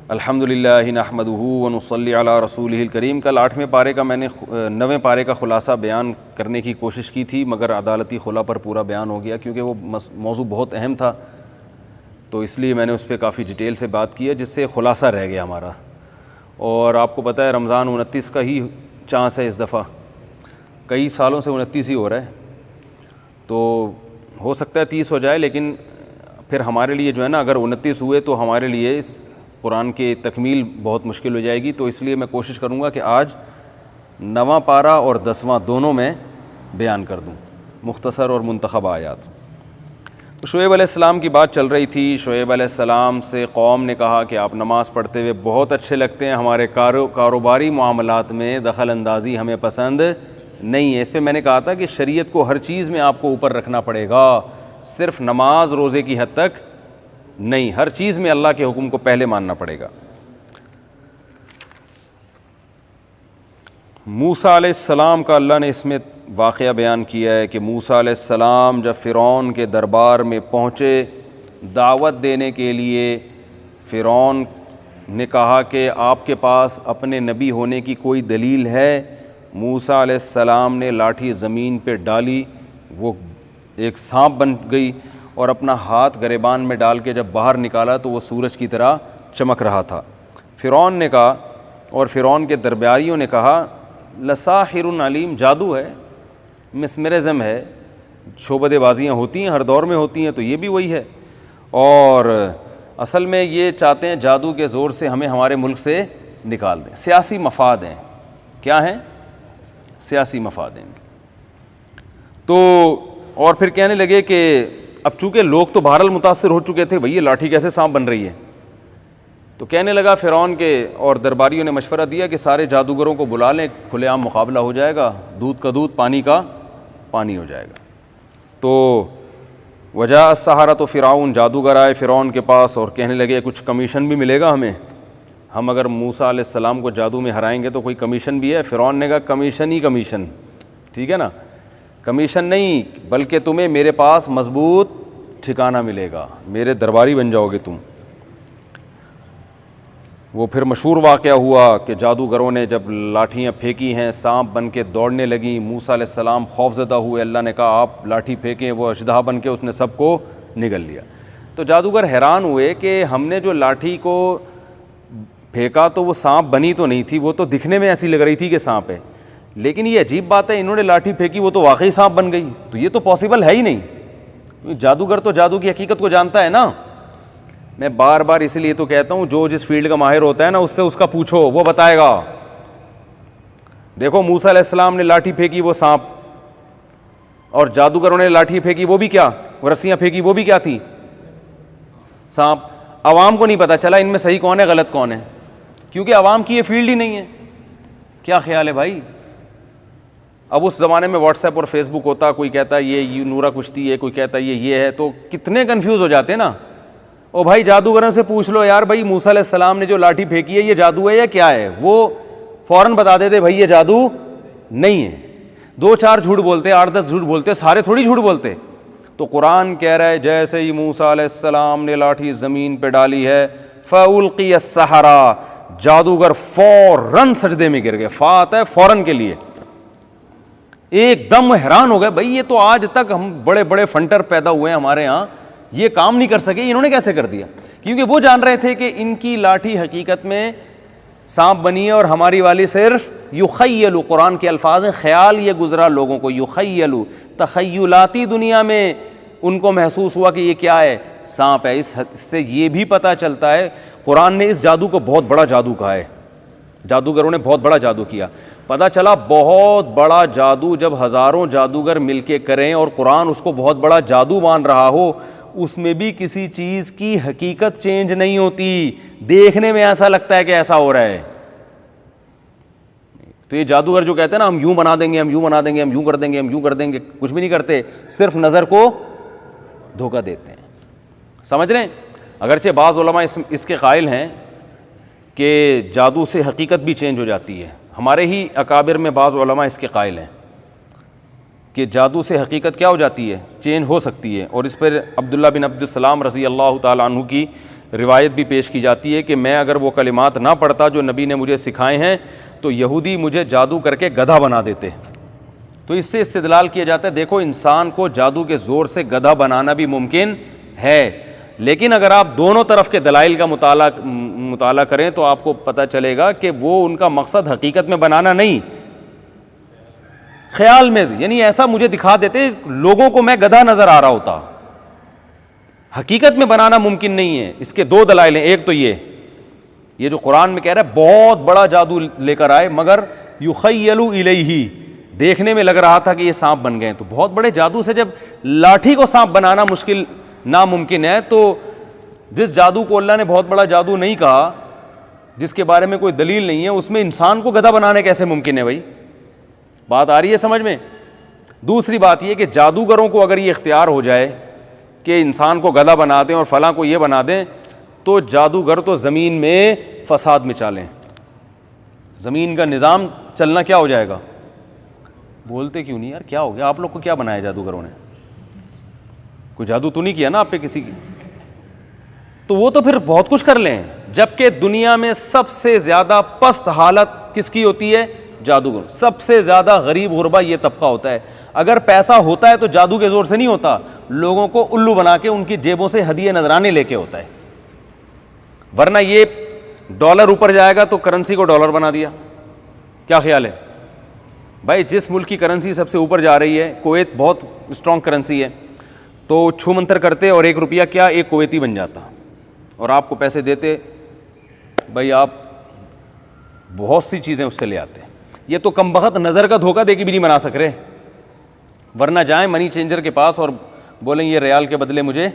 अल्हम्दुलिल्लाहि नहमदुहु व नुसल्ली अला रसूलिहिल करीम। कल 8वें पारे का मैंने 9वें पारे का ख़ुलासा बयान करने की कोशिश की थी, मगर अदालती खुला पर पूरा बयान हो गया क्योंकि वो मौजू बहुत अहम था, तो इसलिए मैंने उस पर काफ़ी डिटेल से बात की है, जिससे ख़ुलासा रह गया हमारा। और आपको पता है रमज़ान 29 का ही चांस है इस दफ़ा, कई सालों से 29 ही हो रहा है, तो हो सकता है 30 हो जाए, लेकिन फिर हमारे लिए जो है ना, अगर 29 हुए तो हमारे लिए इस कुरान के तकमील बहुत मुश्किल हो जाएगी। तो इसलिए मैं कोशिश करूँगा कि आज 9वां पारा और 10वां दोनों में बयान कर दूँ, मुख्तसर और मुंतखब आयात। तो शुएब अलैहिस्सलाम की बात चल रही थी। शुएब अलैहिस्सलाम से कौम ने कहा कि आप नमाज़ पढ़ते हुए बहुत अच्छे लगते हैं, हमारे कारोबारी मामलात में दखल अंदाज़ी हमें पसंद नहीं है। इस पर मैंने कहा था कि शरीयत को हर चीज़ में आपको ऊपर रखना पड़ेगा, सिर्फ नमाज रोज़े की हद तक नहीं, हर चीज़ में अल्लाह के हुक्म को पहले मानना पड़ेगा। मूसा अलैहिस्सलाम का अल्लाह ने इसमें वाक़या बयान किया है कि मूसा अलैहिस्सलाम जब फ़िरौन के दरबार में पहुँचे दावत देने के लिए, फ़िरौन ने कहा कि आपके पास अपने नबी होने की कोई दलील है? मूसा अलैहिस्सलाम ने लाठी ज़मीन पे डाली, वो एक सांप बन गई, और अपना हाथ गरेबान में डाल के जब बाहर निकाला तो वो सूरज की तरह चमक रहा था। फ़िरौन ने कहा, और फ़िरौन के दरबारियों ने कहा, लसाहिरुन अलीम, जादू है, मिसमरिज़म है, शोबदेबाजियाँ होती हैं, हर दौर में होती हैं, तो ये भी वही है। और असल में ये चाहते हैं जादू के ज़ोर से हमें हमारे मुल्क से निकाल दें, सियासी मफाद हैं। क्या हैं? सियासी मफाद हैं। तो और फिर कहने लगे कि अब चूँकि लोग तो बहरहाल मुतासर हो चुके थे, भाई ये लाठी कैसे सांप बन रही है, तो कहने लगा फ़िरौन के और दरबारियों ने मशवरा दिया कि सारे जादूगरों को बुला लें, खुलेआम मुकाबला हो जाएगा, दूध का दूध पानी का पानी हो जाएगा। तो वजह सहारा, तो फ़िरौन जादूगर आए फ़िरौन के पास और कहने लगे कुछ कमीशन भी मिलेगा हमें, हम अगर मूसा अलैहिस्सलाम को जादू में हराएंगे तो कोई कमीशन भी है? फ़िरौन ने कहा कमीशन ही कमीशन, ठीक है ना, कमीशन नहीं, बल्कि तुम्हें मेरे पास मजबूत ठिकाना मिलेगा, मेरे दरबारी बन जाओगे तुम। वो फिर मशहूर वाक़या हुआ कि जादूगरों ने जब लाठियाँ फेंकी हैं, सांप बन के दौड़ने लगी, मूसा अलैहिस्सलाम खौफज़दा हुए, अल्लाह ने कहा आप लाठी फेंकें, वो अजदहा बन के उसने सबको निगल लिया। तो जादूगर हैरान हुए कि हमने जो लाठी को फेंका तो वो सांप बनी तो नहीं थी, वो तो दिखने में ऐसी लग रही थी कि सांप है, लेकिन ये अजीब बात है, इन्होंने लाठी फेंकी वो तो वाकई सांप बन गई, तो ये तो पॉसिबल है ही नहीं। जादूगर तो जादू की हकीकत को जानता है ना। मैं बार बार इसलिए तो कहता हूँ, जो जिस फील्ड का माहिर होता है ना, उससे उसका पूछो, वो बताएगा। देखो मूसा अलैहिस्सलाम ने लाठी फेंकी, वो सांप, और जादूगरों ने लाठी फेंकी, वो भी क्या, वो रस्सियाँ फेंकी, वो भी क्या थी, सांप। आवाम को नहीं पता चला इनमें सही कौन है गलत कौन है, क्योंकि आवाम की ये फील्ड ही नहीं है। क्या ख्याल है भाई? अब उस ज़माने में व्हाट्सएप और फेसबुक होता, कोई कहता है ये नूरा कुश्ती है, कोई कहता है ये है, तो कितने कंफ्यूज हो जाते ना। ओ भाई जादूगरों से पूछ लो यार, भाई मूसा अलैहिस्सलाम ने जो लाठी फेंकी है ये जादू है या क्या है, वो फ़ौरन बता देते भाई ये जादू नहीं है। 2-4 झूठ बोलते, 8-10 झूठ बोलते, सारे थोड़ी झूठ बोलते। तो कुरान कह रहा है जैसे ही मूसा अलैहिस्सलाम ने लाठी ज़मीन पर डाली है, फ़उल्क़िय अस्सहरा, जादूगर फ़ौरन सजदे में गिर गए। फ़ा आता है फ़ौरन के लिए, एकदम हैरान हो गए, भाई ये तो आज तक हम बड़े बड़े फंटर पैदा हुए हैं हमारे यहाँ, ये काम नहीं कर सके, इन्होंने कैसे कर दिया? क्योंकि वो जान रहे थे कि इनकी लाठी हकीकत में सांप बनी है और हमारी वाली सिर्फ युखय्यलु, कुरान के अल्फाज हैं, ख्याल ये गुजरा लोगों को, युखय्यलु, तखय्युलाती दुनिया में उनको महसूस हुआ कि ये क्या है, सांप है। इससे ये भी पता चलता है, कुरान ने इस जादू को बहुत बड़ा जादू कहा है, जादूगरों ने बहुत बड़ा जादू किया। पता चला बहुत बड़ा जादू जब हज़ारों जादूगर मिलके करें और कुरान उसको बहुत बड़ा जादू मान रहा हो, उसमें भी किसी चीज़ की हकीकत चेंज नहीं होती, देखने में ऐसा लगता है कि ऐसा हो रहा है। तो ये जादूगर जो कहते हैं ना हम यूं बना देंगे, हम यूं बना देंगे, हम यूं कर देंगे, हम यूं कर देंगे, कुछ भी नहीं करते, सिर्फ नज़र को धोखा देते हैं। समझ रहे हैं? अगरचे बाज़ उलमा इसके कायल हैं कि जादू से हकीकत भी चेंज हो जाती है। हमारे ही अकाबिर में बाज़ उलमा इसके कायल हैं कि जादू से हकीकत क्या हो जाती है, चेंज हो सकती है। और इस पर अब्दुल्ला बिन अब्दुस्सलाम रज़ी अल्लाह ताला अन्हु की रिवायत भी पेश की जाती है कि मैं अगर वो कलिमात ना पढ़ता जो नबी ने मुझे सिखाए हैं तो यहूदी मुझे जादू करके गधा बना देते। तो इससे इस्तिदलाल किया जाता है, देखो इंसान को जादू के ज़ोर से गधा बनाना भी मुमकिन है, लेकिन अगर आप दोनों तरफ के दलाइल का मुताला करें तो आपको पता चलेगा कि वो उनका मकसद हकीकत में बनाना नहीं, ख्याल में, यानी ऐसा मुझे दिखा देते लोगों को मैं गधा नजर आ रहा होता, हकीकत में बनाना मुमकिन नहीं है। इसके दो दलाइल हैं, एक तो ये जो कुरान में कह रहा है बहुत बड़ा जादू लेकर आए मगर युखय्यलु इलैही, देखने में लग रहा था कि ये सांप बन गए। तो बहुत बड़े जादू से जब लाठी को सांप बनाना मुश्किल नामुमकिन है, तो जिस जादू को अल्लाह ने बहुत बड़ा जादू नहीं कहा, जिसके बारे में कोई दलील नहीं है, उसमें इंसान को गधा बनाने कैसे मुमकिन है भाई? बात आ रही है समझ में? दूसरी बात यह कि जादूगरों को अगर ये इख्तियार हो जाए कि इंसान को गधा बना दें और फलां को ये बना दें, तो जादूगर तो ज़मीन में फसाद मचालें, ज़मीन का निज़ाम चलना क्या हो जाएगा। बोलते क्यों नहीं यार, क्या हो गया? आप लोग को क्या बनाया जादूगरों ने? कोई जादू तो नहीं किया ना आप पे किसी की? तो वो तो फिर बहुत कुछ कर लें, जबकि दुनिया में सबसे ज़्यादा पस्त हालत किसकी होती है? जादूगर। सबसे ज़्यादा गरीब गुरबा ये तबका होता है। अगर पैसा होता है तो जादू के ज़ोर से नहीं होता, लोगों को उल्लू बना के उनकी जेबों से हदिये नजराने लेके होता है। वरना ये डॉलर ऊपर जाएगा तो करेंसी को डॉलर बना दिया। क्या ख्याल है भाई? जिस मुल्क की करेंसी सबसे ऊपर जा रही है, कुवैत बहुत स्ट्रॉन्ग करेंसी है, तो छू मंतर करते और 1 रुपया क्या एक कुवैती बन जाता और आपको पैसे देते, भाई आप बहुत सी चीज़ें उससे ले आते। ये तो कमबख्त नज़र का धोखा दे के भी नहीं बना सक रहे, वरना जाएं मनी चेंजर के पास और बोलें ये रियाल के बदले मुझे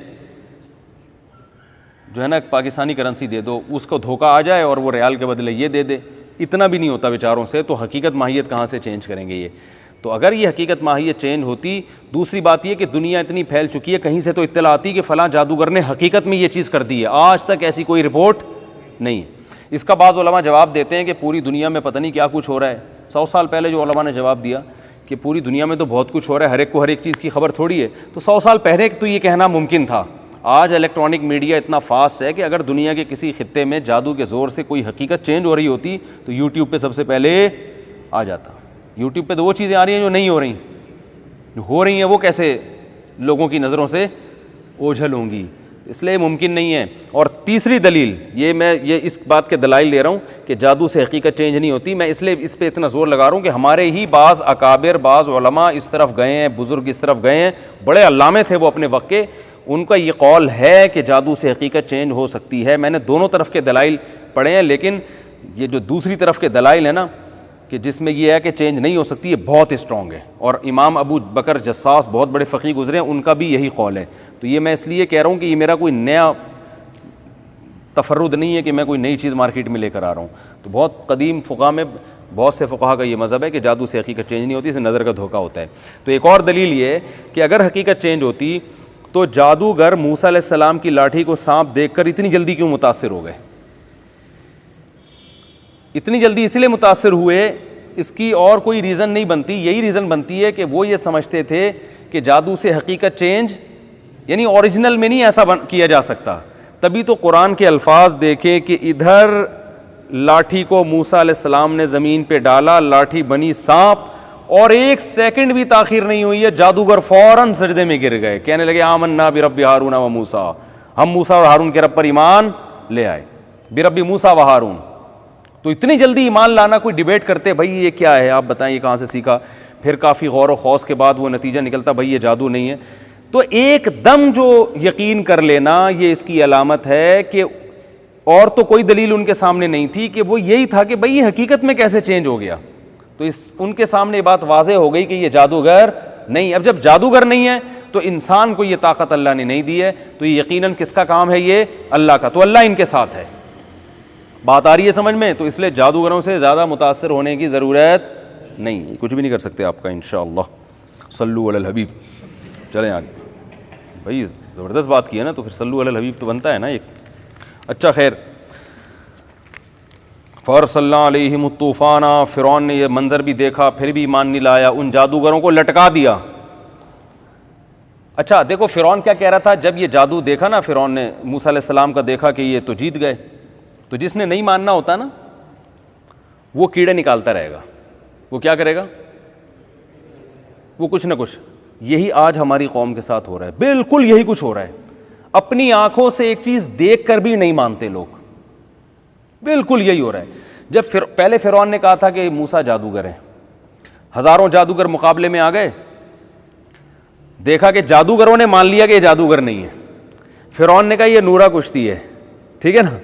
जो है ना पाकिस्तानी करेंसी दे दो, उसको धोखा आ जाए और वो रियाल के बदले ये दे दे। इतना भी नहीं होता बेचारों से, तो हकीकत माहियत कहाँ से चेंज करेंगे ये? तो अगर ये हकीकत माहियत चेंज होती। दूसरी बात ये कि दुनिया इतनी फैल चुकी है, कहीं से तो इत्तला आती कि फ़लाँ जादूगर ने हकीकत में ये चीज़ कर दी है, आज तक ऐसी कोई रिपोर्ट नहीं है। इसका बाज़ उलमा जवाब देते हैं कि पूरी दुनिया में पता नहीं क्या कुछ हो रहा है। 100 साल पहले जो उलमा ने जवाब दिया कि पूरी दुनिया में तो बहुत कुछ हो रहा है, हर एक को हर एक चीज़ की खबर थोड़ी है, तो 100 साल पहले तो ये कहना मुमकिन था। आज इलेक्ट्रॉनिक मीडिया इतना फास्ट है कि अगर दुनिया के किसी खित्ते में जादू के ज़ोर से कोई हकीकत चेंज हो रही होती तो यूट्यूब पे सबसे पहले आ जाता। यूट्यूब पे तो वो चीज़ें आ रही हैं जो नहीं हो रही, जो हो रही हैं वो कैसे लोगों की नज़रों से ओझल होंगी, इसलिए मुमकिन नहीं है। और तीसरी दलील मैं इस बात के दलाइल दे रहा हूँ कि जादू से हकीकत चेंज नहीं होती। मैं इसलिए इस पर इतना ज़ोर लगा रहा हूँ कि हमारे ही बाज़ अकाबिर, बाज़ उलमा इस तरफ गए हैं, बुज़ुर्ग इस तरफ गए हैं, बड़े अल्लामे थे वो अपने वक्त के, उनका ये कौल है कि जादू से हकीकत चेंज हो सकती है। मैंने दोनों तरफ के दलाइल पढ़े हैं, लेकिन ये जो दूसरी तरफ के दलाइल है ना कि जिसमें ये है कि चेंज नहीं हो सकती, ये बहुत स्ट्रॉन्ग है। और इमाम अबू बकर जस्सास बहुत बड़े फ़क़ीह गुज़रे हैं, उनका भी यही कौल है। तो ये मैं इसलिए कह रहा हूँ कि ये मेरा कोई नया तफर्रुद नहीं है कि मैं कोई नई चीज़ मार्केट में लेकर आ रहा हूँ। तो बहुत कदीम फ़ुक़हा में बहुत से फ़ुक़हा का ये मज़हब है कि जादू से हकीकत चेंज नहीं होती, इससे नज़र का धोखा होता है। तो एक और दलील ये है कि अगर हकीकत चेंज होती तो जादूगर मूसा अलैहिस्सलाम की लाठी को सांप देखकर इतनी जल्दी क्यों मुतासिर हो गए? इतनी जल्दी इसलिए मुतासिर हुए, इसकी और कोई रीज़न नहीं बनती। यही रीज़न बनती है कि वो ये समझते थे कि जादू से हकीकत चेंज, यानी ओरिजिनल में नहीं ऐसा किया जा सकता। तभी तो कुरान के अल्फाज देखें कि इधर लाठी को मूसा अलैहिस्सलाम ने ज़मीन पे डाला, लाठी बनी सांप, और 1 सेकंड भी ताखीर नहीं हुई है, जादूगर फ़ौरन सजदे में गिर गए, कहने लगे आमन्ना बिरब्बि हारून व मूसा, हम मूसा और हारून के रब पर ईमान ले आए, बिरब्बि मूसा व हारून। तो इतनी जल्दी ईमान लाना, कोई डिबेट करते भाई ये क्या है, आप बताएं ये कहाँ से सीखा? फिर काफ़ी गौर व खौस के बाद वो नतीजा निकलता भाई ये जादू नहीं है। तो एकदम जो यकीन कर लेना, ये इसकी अलामत है कि और तो कोई दलील उनके सामने नहीं थी, कि वो यही था कि भाई ये हकीकत में कैसे चेंज हो गया। तो उनके सामने ये बात वाज़ेह हो गई कि ये जादूगर नहीं। अब जब जादूगर नहीं है तो इंसान को ये ताकत अल्लाह ने नहीं दी है, तो ये यकीनन किसका काम है? ये अल्लाह का। तो अल्लाह इनके साथ है। बात आ रही है समझ में? तो इसलिए जादूगरों से ज़्यादा मुतासिर होने की ज़रूरत नहीं, कुछ भी नहीं कर सकते आपका इंशाअल्लाह। सल्लु अलल हबीब। चलें आगे भाई, ज़बरदस्त बात की है ना, तो फिर सल्लु अलल हबीब तो बनता है ना एक। अच्छा खैर, फ़अरसलना अलैहिम तूफ़ाना, फ़िरौन ने यह मंज़र भी देखा फिर भी ईमान नहीं लाया, उन जादूगरों को लटका दिया। अच्छा देखो फ़िरौन क्या कह रहा था जब ये जादू देखा ना, फ़िरौन ने मूसा अलैहिस्सलाम का देखा कि ये तो जीत गए, तो जिसने नहीं मानना होता ना वो कीड़े निकालता रहेगा। वो क्या करेगा? वो कुछ ना कुछ। यही आज हमारी कौम के साथ हो रहा है, बिल्कुल यही कुछ हो रहा है। अपनी आंखों से एक चीज़ देख कर भी नहीं मानते लोग, बिल्कुल यही हो रहा है। जब पहले फ़िरौन ने कहा था कि मूसा जादूगर है, हज़ारों जादूगर मुकाबले में आ गए, देखा कि जादूगरों ने मान लिया कि ये जादूगर नहीं है। फ़िरौन ने कहा ये नूरा कुश्ती है, ठीक है ना।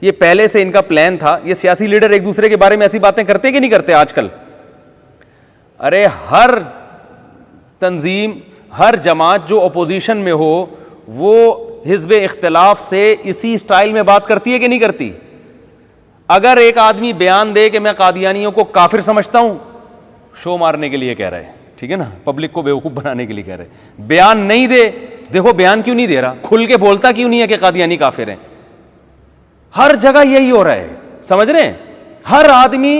ये पहले से इनका प्लान था। ये सियासी लीडर एक दूसरे के बारे में ऐसी बातें करते कि नहीं करते आजकल? अरे हर तंजीम, हर जमात जो अपोजिशन में हो वो हिज़्ब इख्तिलाफ से इसी स्टाइल में बात करती है कि नहीं करती? अगर एक आदमी बयान दे कि मैं कादियानियों को काफिर समझता हूं, शो मारने के लिए कह रहा है, ठीक है ना, पब्लिक को बेवकूफ बनाने के लिए कह रहे हैं। बयान नहीं दे, देखो बयान क्यों नहीं दे रहा, खुल के बोलता क्यों नहीं है कि कादियानी काफिर हैं। हर जगह यही हो रहा है, समझ रहे हैं? हर आदमी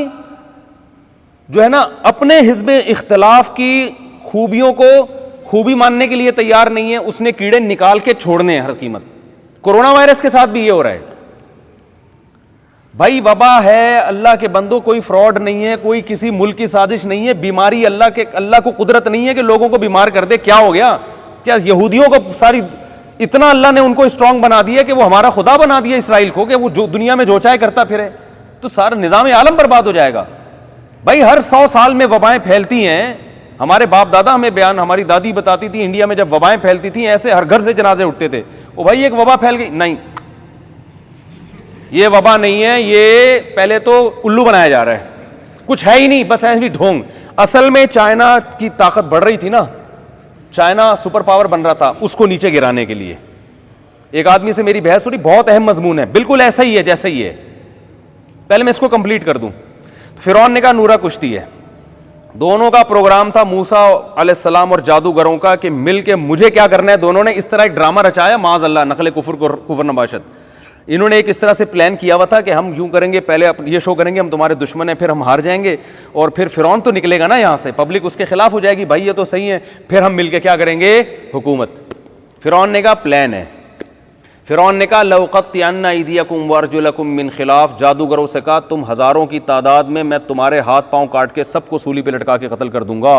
जो है ना अपने हिज़्ब इख्तिलाफ की खूबियों को खूबी मानने के लिए तैयार नहीं है, उसने कीड़े निकाल के छोड़ने हैं हर कीमत। कोरोना वायरस के साथ भी ये हो रहा है भाई। वबा है, अल्लाह के बंदो, कोई फ्रॉड नहीं है, कोई किसी मुल्क की साजिश नहीं है। बीमारी अल्लाह को कुदरत नहीं है कि लोगों को बीमार कर दे। क्या हो गया? क्या यहूदियों को सारी इतना अल्लाह ने उनको स्ट्रांग बना दिया कि वो हमारा खुदा बना दिया इसराइल को, कि वो जो दुनिया में जो चाहे करता फिरे, तो सारा निज़ाम आलम बर्बाद हो जाएगा भाई। हर 100 साल में वबाएं फैलती हैं। हमारे बाप दादा हमें बयान, हमारी दादी बताती थी, इंडिया में जब वबाएं फैलती थी ऐसे हर घर से जनाजे उठते थे। ओ भाई एक वबा फैल गई, नहीं ये वबा नहीं है, ये पहले तो उल्लू बनाया जा रहा है, कुछ है ही नहीं, बस ऐसी ढोंग। असल में चाइना की ताकत बढ़ रही थी ना, चाइना सुपर पावर बन रहा था, उसको नीचे गिराने के लिए। एक आदमी से मेरी बहस हुई, बहुत अहम मजमून है, बिल्कुल ऐसा ही है जैसा ही है। पहले मैं इसको कंप्लीट कर दूं। फिरौन ने कहा नूरा कुश्ती है। दोनों का प्रोग्राम था मूसा अलैहिस्सलाम और जादूगरों का कि मिल के मुझे क्या करना है। दोनों ने इस तरह एक ड्रामा रचाया, माज़ अल्लाह, नकल कुफर नबाशत। इन्होंने एक इस तरह से प्लान किया हुआ था कि हम यूं करेंगे, पहले ये शो करेंगे हम तुम्हारे दुश्मन हैं, फिर हम हार जाएंगे और फिर फिरौन तो निकलेगा ना यहाँ से, पब्लिक उसके खिलाफ हो जाएगी, भाई ये तो सही है, फिर हम मिलके क्या करेंगे, हुकूमत। फिरौन ने कहा प्लान है। फिरौन ने कहा लौक़त्तिअन्ना अयदियकुम वअरजुलकुम मिन खिलाफ, जादूगरों से कहा तुम हज़ारों की तादाद में मैं तुम्हारे हाथ पांव काट के सबको सूली पे लटका के कत्ल कर दूंगा,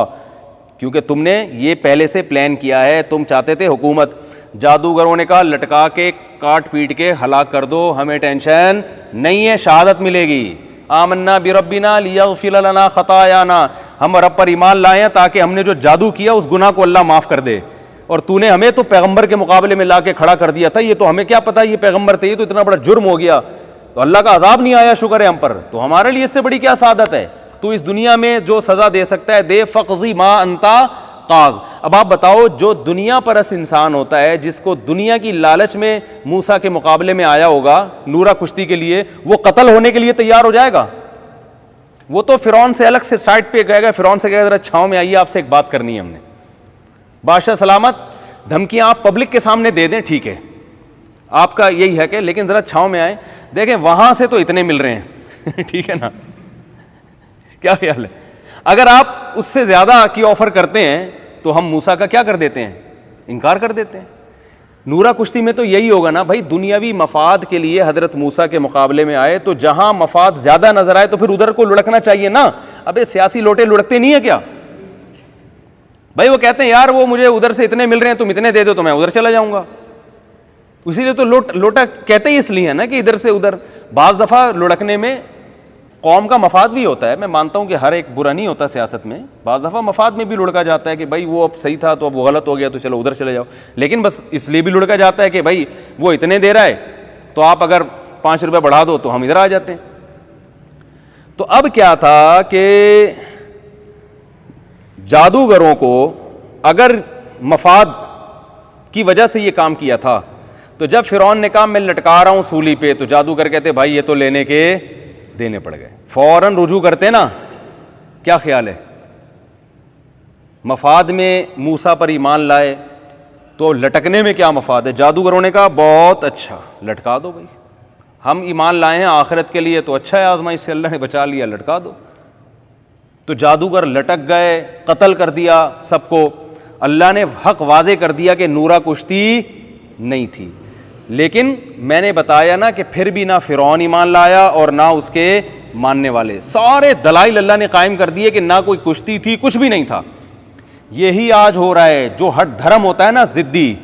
क्योंकि तुमने ये पहले से प्लान किया है, तुम चाहते थे हुकूमत। जादूगरों ने कहा लटका के काट पीट के हलाक कर दो, हमें टेंशन नहीं है, शहादत मिलेगी। आमन्ना बिरब्बिना लियग़फ़िर लना ख़तायाना, हम रब पर ईमान लाए हैं ताकि हमने जो जादू किया उस गुनाह को अल्लाह माफ़ कर दे। और तूने हमें तो पैगंबर के मुकाबले में ला के खड़ा कर दिया था, ये तो हमें क्या पता ये पैगंबर थे, ये तो इतना बड़ा जुर्म हो गया, तो अल्लाह का अजाब नहीं आया, शुक्र है हम पर, तो हमारे लिए इससे बड़ी क्या सादत है। तू इस दुनिया में जो सज़ा दे सकता है दे, फ़क़ज़ी मा अंता काज। अब आप बताओ, जो दुनिया परस इंसान होता है, जिसको दुनिया की लालच में मूसा के मुकाबले में आया होगा नूरा कुश्ती के लिए, वो कत्ल होने के लिए तैयार हो जाएगा? वो तो फिरौन से अलग से साइड पे गएगा, फिरौन से कहेगा जरा छांव में आइए, आपसे एक बात करनी है हमने। बादशाह सलामत, धमकियां आप पब्लिक के सामने दे दें, ठीक है, आपका यही है कि, लेकिन जरा छांव में आए, देखें वहां से तो इतने मिल रहे हैं ठीक है ना, क्या ख्याल है? अगर आप उससे ज्यादा की ऑफर करते हैं तो हम मूसा का क्या कर देते हैं, इनकार कर देते हैं। नूरा कुश्ती में तो यही होगा ना भाई, दुनियावी मफाद के लिए हजरत मूसा के मुकाबले में आए, तो जहां मफाद ज्यादा नजर आए तो फिर उधर को लुढ़कना चाहिए ना। अबे सियासी लोटे लुढ़कते नहीं है क्या भाई? वो कहते हैं यार वो मुझे उधर से इतने मिल रहे हैं, तुम इतने दे दो तो मैं उधर चला जाऊंगा। इसीलिए तो लोटा कहते ही इसलिए है ना कि इधर से उधर। बाज दफा लुढ़कने में कौम का मफाद भी होता है, मैं मानता हूं कि हर एक बुरा नहीं होता सियासत में, बाज दफा मफाद में भी लुढ़का जाता है कि भाई वो अब सही था तो अब वो गलत हो गया तो चलो उधर चले जाओ। लेकिन बस इसलिए भी लुढ़का जाता है कि भाई वो इतने दे रहा है तो आप अगर 5 रुपये बढ़ा दो तो हम इधर आ जाते हैं। तो अब क्या था कि जादूगरों को अगर मफाद की वजह से ये काम किया था, तो जब फिरौन ने कहा मैं लटका रहा हूं सूली पे, तो जादूगर कहते भाई ये तो लेने के देने पड़ गए, फौरन रुजू करते ना। क्या ख्याल है? मफाद में मूसा पर ईमान लाए तो लटकने में क्या मफाद है? जादूगरों ने कहा बहुत अच्छा, लटका दो भाई, हम ईमान लाए हैं आखिरत के लिए, तो अच्छा है, आजमाइश से अल्लाह ने बचा लिया, लटका दो। तो जादूगर लटक गए, कत्ल कर दिया सबको। अल्लाह ने हक वाजे कर दिया कि नूरा कुश्ती नहीं थी। लेकिन मैंने बताया ना कि फिर भी ना फिरौन ईमान लाया और ना उसके मानने वाले, सारे दलाइल अल्लाह ने कायम कर दिए कि ना कोई कुश्ती थी, कुछ भी नहीं था। यही आज हो रहा है, जो हट धर्म होता है ना, जिद्दी,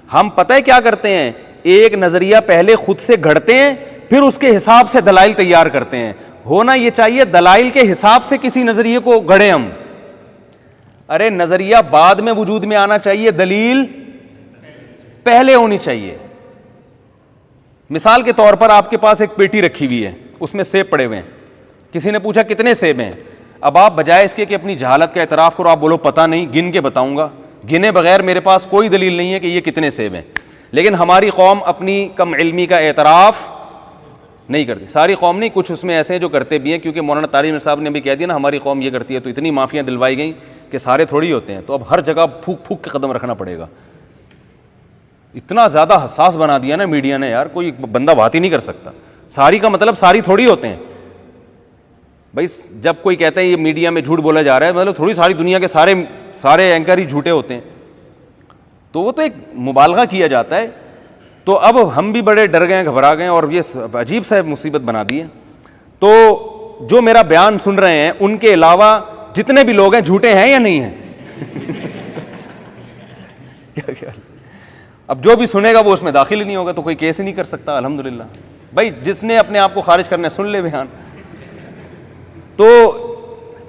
हम पता है क्या करते हैं, एक नजरिया पहले खुद से घड़ते हैं, फिर उसके हिसाब से दलाइल तैयार करते हैं। होना यह चाहिए दलाइल के हिसाब से किसी नजरिए को गढ़े हम। अरे नजरिया बाद में वजूद में आना चाहिए, दलील पहले होनी चाहिए। मिसाल के तौर पर आपके पास एक पेटी रखी हुई है, उसमें सेब पड़े हुए हैं, किसी ने पूछा कितने सेब हैं। अब आप बजाय इसके कि अपनी जहालत का एतराफ़ करो, आप बोलो पता नहीं, गिन के बताऊंगा। गिने बगैर मेरे पास कोई दलील नहीं है कि ये कितने सेब हैं। लेकिन हमारी कौम अपनी कम इल्मी का एतराफ़ नहीं करती, सारी कौम नहीं, कुछ उसमें ऐसे हैं जो करते भी हैं, क्योंकि मौलाना तारिक साहब ने भी कह दिया ना हमारी कौम ये करती है, तो इतनी माफियाँ दिलवाई गई कि सारे थोड़ी होते हैं। तो अब हर जगह फूक फूक के कदम रखना पड़ेगा। इतना ज़्यादा हसास बना दिया ना मीडिया ने यार, कोई बंदा बात ही नहीं कर सकता। सारी का मतलब सारी थोड़ी होते हैं भाई। जब कोई कहता है ये मीडिया में झूठ बोला जा रहा है, मतलब थोड़ी सारी दुनिया के सारे एंकर ही झूठे होते हैं, तो वो तो एक मुबालगा किया जाता है। तो अब हम भी बड़े डर गए, घबरा गए और ये अजीब सा मुसीबत बना दी है। तो जो मेरा बयान सुन रहे हैं उनके अलावा जितने भी लोग हैं झूठे हैं या नहीं हैं? क्या ख्याल? अब जो भी सुनेगा वो उसमें दाखिल ही नहीं होगा, तो कोई केस ही नहीं कर सकता। अल्हम्दुलिल्लाह भाई, जिसने अपने आप को खारिज करना है सुन ले बयान। तो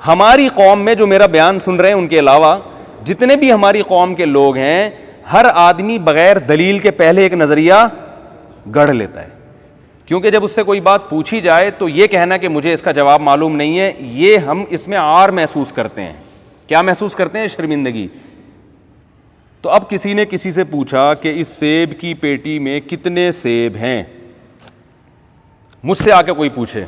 हमारी कौम में जो मेरा बयान सुन रहे हैं उनके अलावा जितने भी हमारी कौम के लोग हैं, हर आदमी बगैर दलील के पहले एक नजरिया गढ़ लेता है। क्योंकि जब उससे कोई बात पूछी जाए तो ये कहना कि मुझे इसका जवाब मालूम नहीं है, ये हम इसमें आर महसूस करते हैं। क्या महसूस करते हैं? शर्मिंदगी। तो अब किसी ने किसी से पूछा कि इस सेब की पेटी में कितने सेब हैं। मुझसे आके कोई पूछे,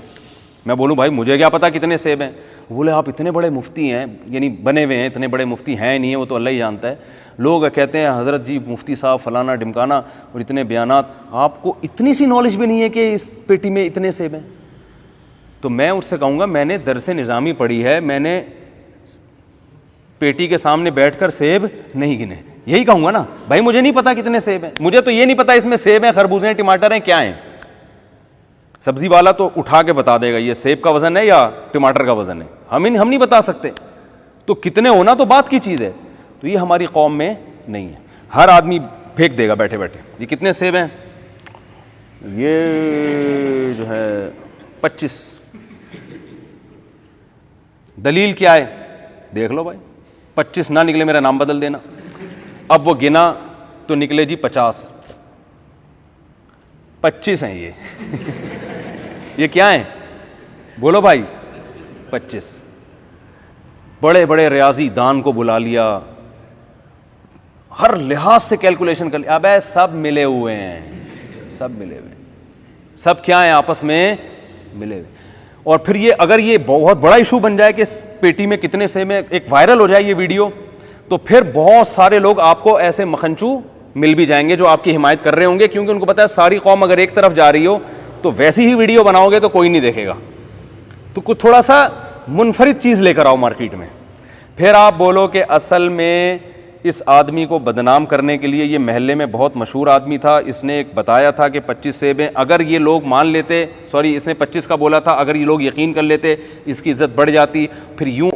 मैं बोलूं भाई मुझे क्या पता कितने सेब हैं। बोले आप इतने बड़े मुफ्ती हैं, यानी बने हुए हैं, इतने बड़े मुफ्ती हैं नहीं है, वो तो अल्लाह ही जानता है। लोग कहते हैं हज़रत जी मुफ्ती साहब फलाना ढिमकाना और इतने बयानात, आपको इतनी सी नॉलेज भी नहीं है कि इस पेटी में इतने सेब हैं। तो मैं उससे कहूँगा मैंने दरसे निज़ामी पढ़ी है, मैंने पेटी के सामने बैठकर सेब नहीं गिने। यही कहूँगा ना भाई, मुझे नहीं पता कितने सेब हैं, मुझे तो ये नहीं पता इसमें सेब हैं, खरबूजे हैं, टमाटर हैं, क्या हैं। सब्जी वाला तो उठा के बता देगा ये सेब का वजन है या टमाटर का वजन है, हम नहीं बता सकते। तो कितने होना तो बात की चीज़ है। तो ये हमारी कौम में नहीं है। हर आदमी फेंक देगा बैठे बैठे, ये कितने सेब हैं, ये जो है 25। दलील क्या है? देख लो भाई, 25 ना निकले मेरा नाम बदल देना। अब वो गिना तो निकले जी 50। 25 हैं ये। ये क्या है बोलो भाई? 25। बड़े बड़े रियाजी दान को बुला लिया, हर लिहाज से कैलकुलेशन कर लिया। अब सब मिले हुए हैं, सब मिले हुए, सब क्या है आपस में मिले हुए। और फिर ये अगर ये बहुत बड़ा इशू बन जाए कि इस पेटी में कितने सेब में, एक वायरल हो जाए ये वीडियो, तो फिर बहुत सारे लोग आपको ऐसे मखनचू मिल भी जाएंगे जो आपकी हिमायत कर रहे होंगे, क्योंकि उनको पता है सारी कौम अगर एक तरफ जा रही हो तो वैसी ही वीडियो बनाओगे तो कोई नहीं देखेगा। तो कुछ थोड़ा सा मुनफरिद चीज़ लेकर आओ मार्केट में। फिर आप बोलो कि असल में इस आदमी को बदनाम करने के लिए, ये महल्ले में बहुत मशहूर आदमी था, इसने एक बताया था कि 25 सेब हैं। अगर ये लोग मान लेते, सॉरी इसने 25 का बोला था, अगर ये लोग यकीन कर लेते इसकी इज्जत बढ़ जाती।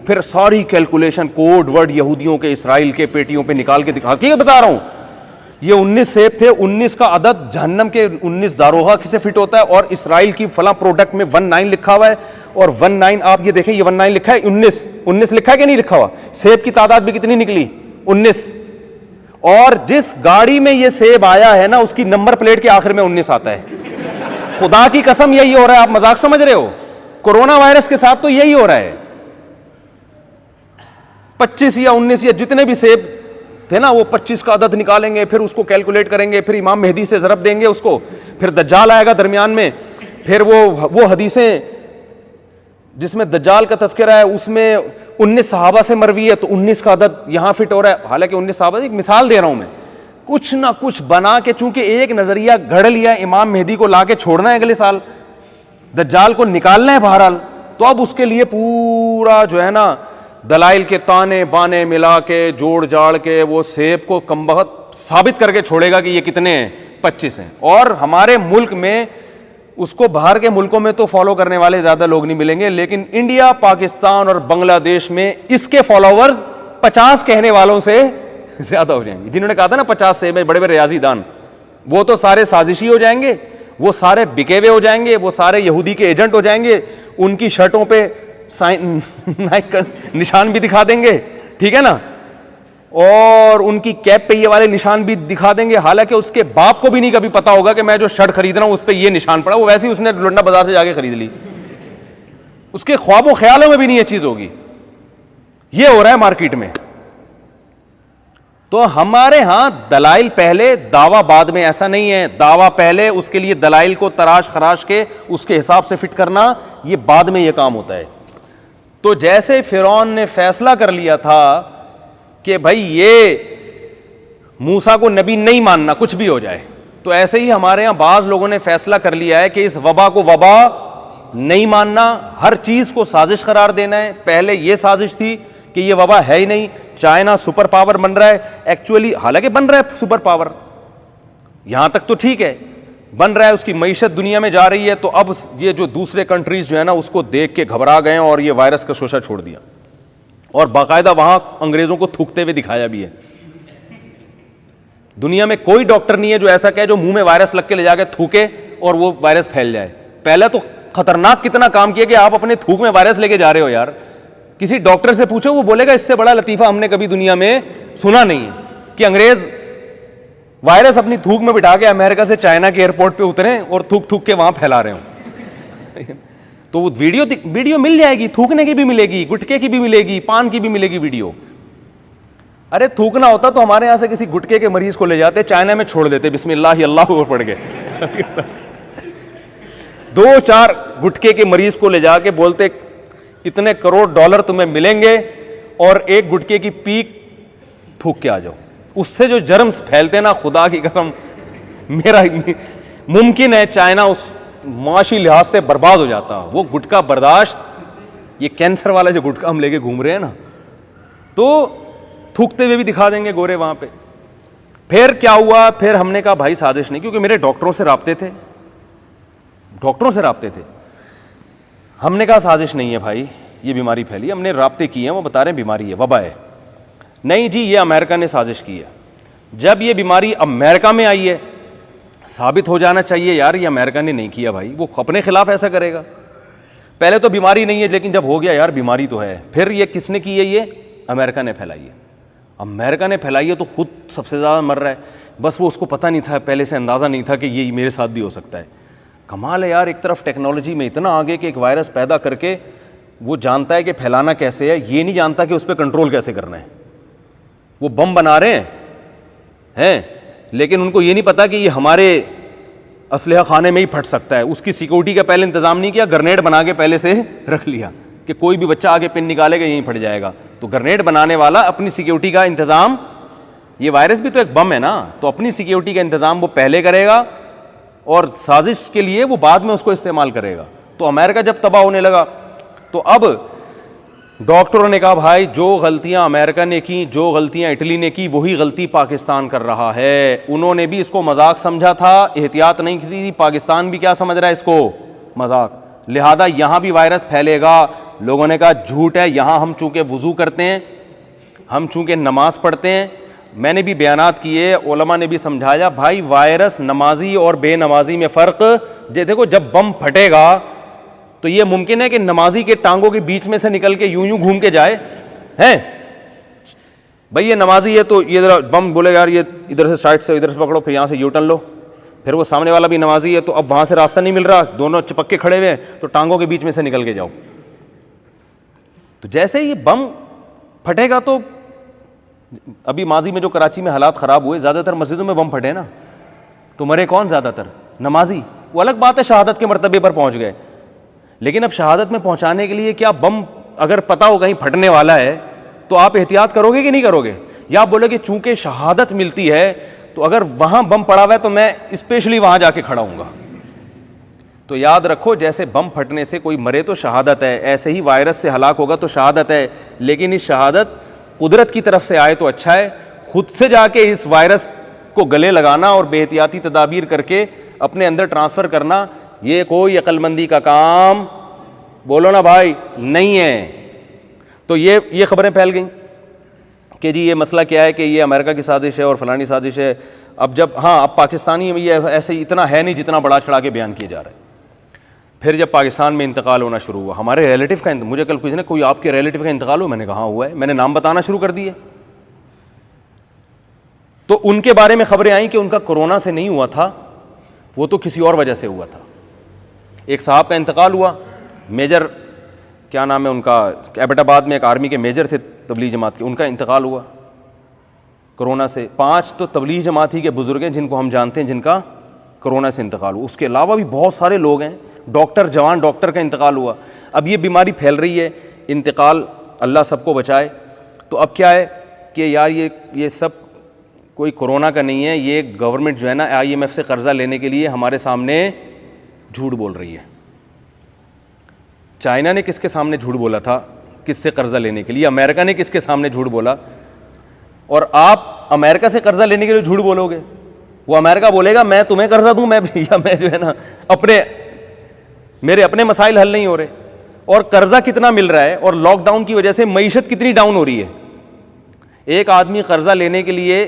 फिर सारी कैलकुलेशन कोड वर्ड यहूदियों के, इसराइल के पेटियों पे निकाल के दिखा, हकीकत बता रहा हूँ, ये 19 सेब थे, 19 का अदद जहन्नम के 19 दारोगा से फिट होता है, और इसराइल की फला प्रोडक्ट में 19 लिखा हुआ है, और 19 आप ये देखें, ये 19 लिखा है, 19 लिखा है कि नहीं लिखा हुआ। सेब की तादाद भी कितनी निकली? 19। और जिस गाड़ी में ये सेब आया है ना, उसकी नंबर प्लेट के आखिर में 19 आता है। खुदा की कसम यही हो रहा है। आप मजाक समझ रहे हो? कोरोना वायरस के साथ तो यही हो रहा है। 25 या 19 या जितने भी सेब थे ना, वो 25 का अदद निकालेंगे, फिर उसको कैलकुलेट करेंगे, फिर इमाम मेहदी से ज़रब देंगे उसको, फिर दज्जाल आएगा दरमियान में, फिर वो हदीसें जिसमें दज्जाल का तस्करा है उसमें 19 सहाबा से मरवी है, तो 19 का अदद यहां फिट हो रहा है। हालांकि 19 सहाबा, एक मिसाल दे रहा हूं मैं, कुछ ना कुछ बना के, चूंकि एक नजरिया गढ़ लिया, इमाम मेहदी को लाके छोड़ना है अगले साल, दज्जाल को निकालना है बहरहाल, तो अब उसके लिए पूरा जो है ना दलाइल के ताने बाने मिला के जोड़ जाड़ के वो सेब को कमबख्त साबित करके छोड़ेगा कि ये कितने हैं, 25 हैं। और हमारे मुल्क में उसको बाहर के मुल्कों में तो फॉलो करने वाले ज़्यादा लोग नहीं मिलेंगे, लेकिन इंडिया, पाकिस्तान और बांग्लादेश में इसके फॉलोवर्स 50 कहने वालों से ज़्यादा हो जाएंगे। जिन्होंने कहा था ना 50 से में बड़े बड़े रियाजीदान, वो तो सारे साजिशी हो जाएंगे, वो सारे बिके हुए हो जाएंगे, वो सारे यहूदी के एजेंट हो जाएंगे, उनकी शर्टों पे नाइक का निशान भी दिखा देंगे, ठीक है ना, और उनकी कैप पे ये वाले निशान भी दिखा देंगे। हालांकि उसके बाप को भी नहीं कभी पता होगा कि मैं जो शर्ट खरीद रहा हूं उस पर ये निशान पड़ा, वो वैसे ही उसने लुंडा बाजार से जाके खरीद ली, उसके ख्वाबों ख्यालों में भी नहीं ये चीज होगी। ये हो रहा है मार्केट में। तो हमारे यहां दलाइल पहले, दावा बाद में, ऐसा नहीं है। दावा पहले, उसके लिए दलाइल को तराश खराश के उसके हिसाब से फिट करना, ये बाद में ये काम होता है। तो जैसे फिरौन ने फैसला कर लिया था कि भाई ये मूसा को नबी नहीं मानना, कुछ भी हो जाए, तो ऐसे ही हमारे यहां बाज लोगों ने फैसला कर लिया है कि इस वबा को वबा नहीं मानना, हर चीज को साजिश करार देना है। पहले ये साजिश थी कि ये वबा है ही नहीं, चाइना सुपर पावर बन रहा है, एक्चुअली हालांकि बन रहा है सुपर पावर, यहां तक तो ठीक है, बन रहा है, उसकी मईशत दुनिया में जा रही है। तो अब ये जो दूसरे कंट्रीज जो है ना, उसको देख के घबरा गए और ये वायरस का शोशा छोड़ दिया, और बाकायदा वहां अंग्रेजों को थूकते हुए दिखाया भी है। दुनिया में कोई डॉक्टर नहीं है जो ऐसा कहे जो मुंह में वायरस लग के ले जाके थूके और वो वायरस फैल जाए। पहले तो खतरनाक कितना काम किया कि आप अपने थूक में वायरस लेके जा रहे हो यार। किसी डॉक्टर से पूछो, वो बोलेगा इससे बड़ा लतीफा हमने कभी दुनिया में सुना नहीं है कि अंग्रेज वायरस अपनी थूक में बिठा के अमेरिका से चाइना के एयरपोर्ट पे उतरे और थूक थूक के वहां फैला रहे हो। तो वो वीडियो मिल जाएगी, थूकने की भी मिलेगी, गुटके की भी मिलेगी, पान की भी मिलेगी वीडियो। अरे थूकना होता तो हमारे यहां से किसी गुटके के मरीज को ले जाते, चाइना में छोड़ देते, बिस्मिल्लाह अल्लाह पढ़ के 2-4 गुटके के मरीज को ले जाके बोलते इतने करोड़ डॉलर तुम्हें मिलेंगे और एक गुटके की पीक थूक के आ जाओ। उससे जो जर्म्स फैलते ना, खुदा की कसम, मेरा मुमकिन है चाइना उस माशी लिहाज से बर्बाद हो जाता। वो गुटका बर्दाश्त, ये कैंसर वाला जो गुटका हम लेके घूम रहे हैं ना, तो थूकते हुए भी दिखा देंगे गोरे वहां पे। फिर क्या हुआ, फिर हमने कहा भाई साजिश नहीं, क्योंकि मेरे डॉक्टरों से राब्ते थे, हमने कहा साजिश नहीं है भाई, ये बीमारी फैली, हमने राब्ते किए हैं, वो बता रहे हैं बीमारी है, वबा है। नहीं जी, ये अमेरिका ने साजिश की है। जब ये बीमारी अमेरिका में आई है, साबित हो जाना चाहिए यार ये अमेरिका ने नहीं किया भाई, वो अपने खिलाफ ऐसा करेगा। पहले तो बीमारी नहीं है, लेकिन जब हो गया यार बीमारी तो है, फिर ये किसने की है, ये अमेरिका ने फैलाई है। अमेरिका ने फैलाई है तो खुद सबसे ज़्यादा मर रहा है, बस वो उसको पता नहीं था, पहले से अंदाज़ा नहीं था कि ये मेरे साथ भी हो सकता है। कमाल है यार, एक तरफ टेक्नोलॉजी में इतना आगे कि एक वायरस पैदा करके वो जानता है कि फैलाना कैसे है, ये नहीं जानता कि उस पर कंट्रोल कैसे करना है। वो बम बना रहे हैं, लेकिन उनको ये नहीं पता कि ये हमारे असलहा खाने में ही फट सकता है। उसकी सिक्योरिटी का पहले इंतजाम नहीं किया, ग्रेनेड बना के पहले से रख लिया कि कोई भी बच्चा आगे पिन निकालेगा यहीं फट जाएगा। तो ग्रेनेड बनाने वाला अपनी सिक्योरिटी का इंतजाम, ये वायरस भी तो एक बम है ना, तो अपनी सिक्योरिटी का इंतजाम वो पहले करेगा और साजिश के लिए वो बाद में उसको इस्तेमाल करेगा। तो अमेरिका जब तबाह होने लगा, तो अब डॉक्टरों ने कहा भाई जो गलतियां अमेरिका ने की, जो गलतियां इटली ने की, वही गलती पाकिस्तान कर रहा है। उन्होंने भी इसको मजाक समझा था, एहतियात नहीं की थी। पाकिस्तान भी क्या समझ रहा है इसको, मजाक, लिहाजा यहां भी वायरस फैलेगा। लोगों ने कहा झूठ है, यहां हम चूंकि वुजू करते हैं, हम चूंकि नमाज पढ़ते हैं, मैंने भी बयानात किए, उलमा ने भी समझाया भाई वायरस नमाजी और बेनमाजी में फ़र्क। देखो जब बम फटेगा तो ये मुमकिन है कि नमाजी के टांगों के बीच में से निकल के यूं यूं घूम के जाए, हैं भाई ये नमाजी है तो ये बम बोलेगा यार ये इधर से साइड से इधर से पकड़ो, फिर यहाँ से यू टर्न लो। फिर वो सामने वाला भी नमाजी है तो अब वहाँ से रास्ता नहीं मिल रहा, दोनों चिपक के खड़े हुए हैं, तो टांगों के बीच में से निकल के जाओ। तो जैसे ही ये बम फटेगा, तो अभी माजी में जो कराची में हालात ख़राब हुए, ज़्यादातर मस्जिदों में बम फटे ना, तो मरे कौन ज़्यादातर, नमाजी। वो अलग बात है शहादत के मर्तबे पर पहुँच गए, लेकिन अब शहादत में पहुँचाने के लिए क्या बम अगर पता हो कहीं फटने वाला है तो आप एहतियात करोगे कि नहीं करोगे, या आप बोलोगे चूंकि शहादत मिलती है तो अगर वहाँ बम पड़ा हुआ है तो मैं स्पेशली वहाँ जाके खड़ा हूँगा। तो याद रखो, जैसे बम फटने से कोई मरे तो शहादत है, ऐसे ही वायरस से हलाक होगा तो शहादत है। लेकिन इस शहादत कुदरत की तरफ से आए तो अच्छा है। खुद से जाके इस वायरस को गले लगाना और बेहतियाती तदाबीर करके अपने अंदर ट्रांसफ़र करना, ये कोई अक्लमंदी का काम, बोलो ना भाई, नहीं है। तो ये खबरें फैल गई कि जी ये मसला क्या है कि ये अमेरिका की साजिश है और फलानी साजिश है। अब जब अब पाकिस्तानी ये ऐसे इतना है नहीं जितना बड़ा चढ़ा के बयान किया जा रहा है। फिर जब पाकिस्तान में इंतकाल होना शुरू हुआ, हमारे रिलेटिव का, मुझे कल कुछ ने कोई आपके रिलेटिव का इंतकाल हुआ, मैंने कहा हुआ है, मैंने नाम बताना शुरू कर दिए। तो उनके बारे में खबरें आई कि उनका कोरोना से नहीं हुआ था, वो तो किसी और वजह से हुआ था। एक साहब का इंतकाल हुआ, मेजर, क्या नाम है उनका, एबटाबाद में एक आर्मी के मेजर थे तबलीग जमात के, उनका इंतकाल हुआ कोरोना से। 5 तो तबलीग जमात ही के बुजुर्ग हैं जिनको हम जानते हैं जिनका कोरोना से इंतकाल हुआ। उसके अलावा भी बहुत सारे लोग हैं, डॉक्टर, जवान डॉक्टर का इंतकाल हुआ। अब ये बीमारी फैल रही है, इंतकाल, अल्लाह सबको बचाए। तो अब क्या है कि यार ये सब कोई कोरोना का नहीं है, ये गवर्नमेंट जो है ना IMF से कर्जा लेने के लिए हमारे सामने झूठ बोल रही है। चाइना ने किसके सामने झूठ बोला था किससे कर्जा लेने के लिए? अमेरिका ने किसके सामने झूठ बोला? और आप अमेरिका से कर्जा लेने के लिए झूठ बोलोगे, वो अमेरिका बोलेगा मैं तुम्हें कर्जा दूं, मैं जो है ना मेरे अपने मसाइल हल नहीं हो रहे। और कर्जा कितना मिल रहा है, और लॉकडाउन की वजह से मईशत कितनी डाउन हो रही है। एक आदमी कर्जा लेने के लिए,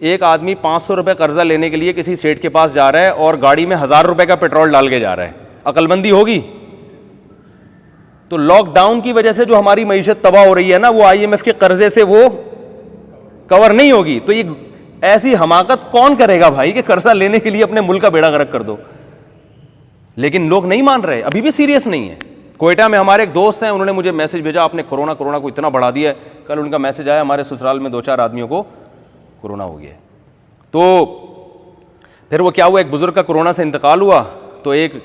एक आदमी 500 रुपये कर्जा लेने के लिए किसी सेठ के पास जा रहा है और गाड़ी में 1000 रुपये का पेट्रोल डाल के जा रहा है। अकलमंदी होगी? तो लॉकडाउन की वजह से जो हमारी मईशत तबाह हो रही है ना, वो IMF के कर्जे से वो कवर नहीं होगी। तो ये ऐसी हमाकत कौन करेगा भाई कि कर्जा लेने के लिए अपने मुल्क का बेड़ा गर्क कर दो। लेकिन लोग नहीं मान रहे, अभी भी सीरियस नहीं है। कोयटा में हमारे एक दोस्त हैं, उन्होंने मुझे मैसेज भेजा, आपने कोरोना को इतना बढ़ा दिया है। कल उनका मैसेज आया, हमारे ससुराल में 2-4 आदमियों को कोरोना हो गया है। तो फिर वो क्या हुआ, एक बुजुर्ग का कोरोना से इंतकाल हुआ, तो एक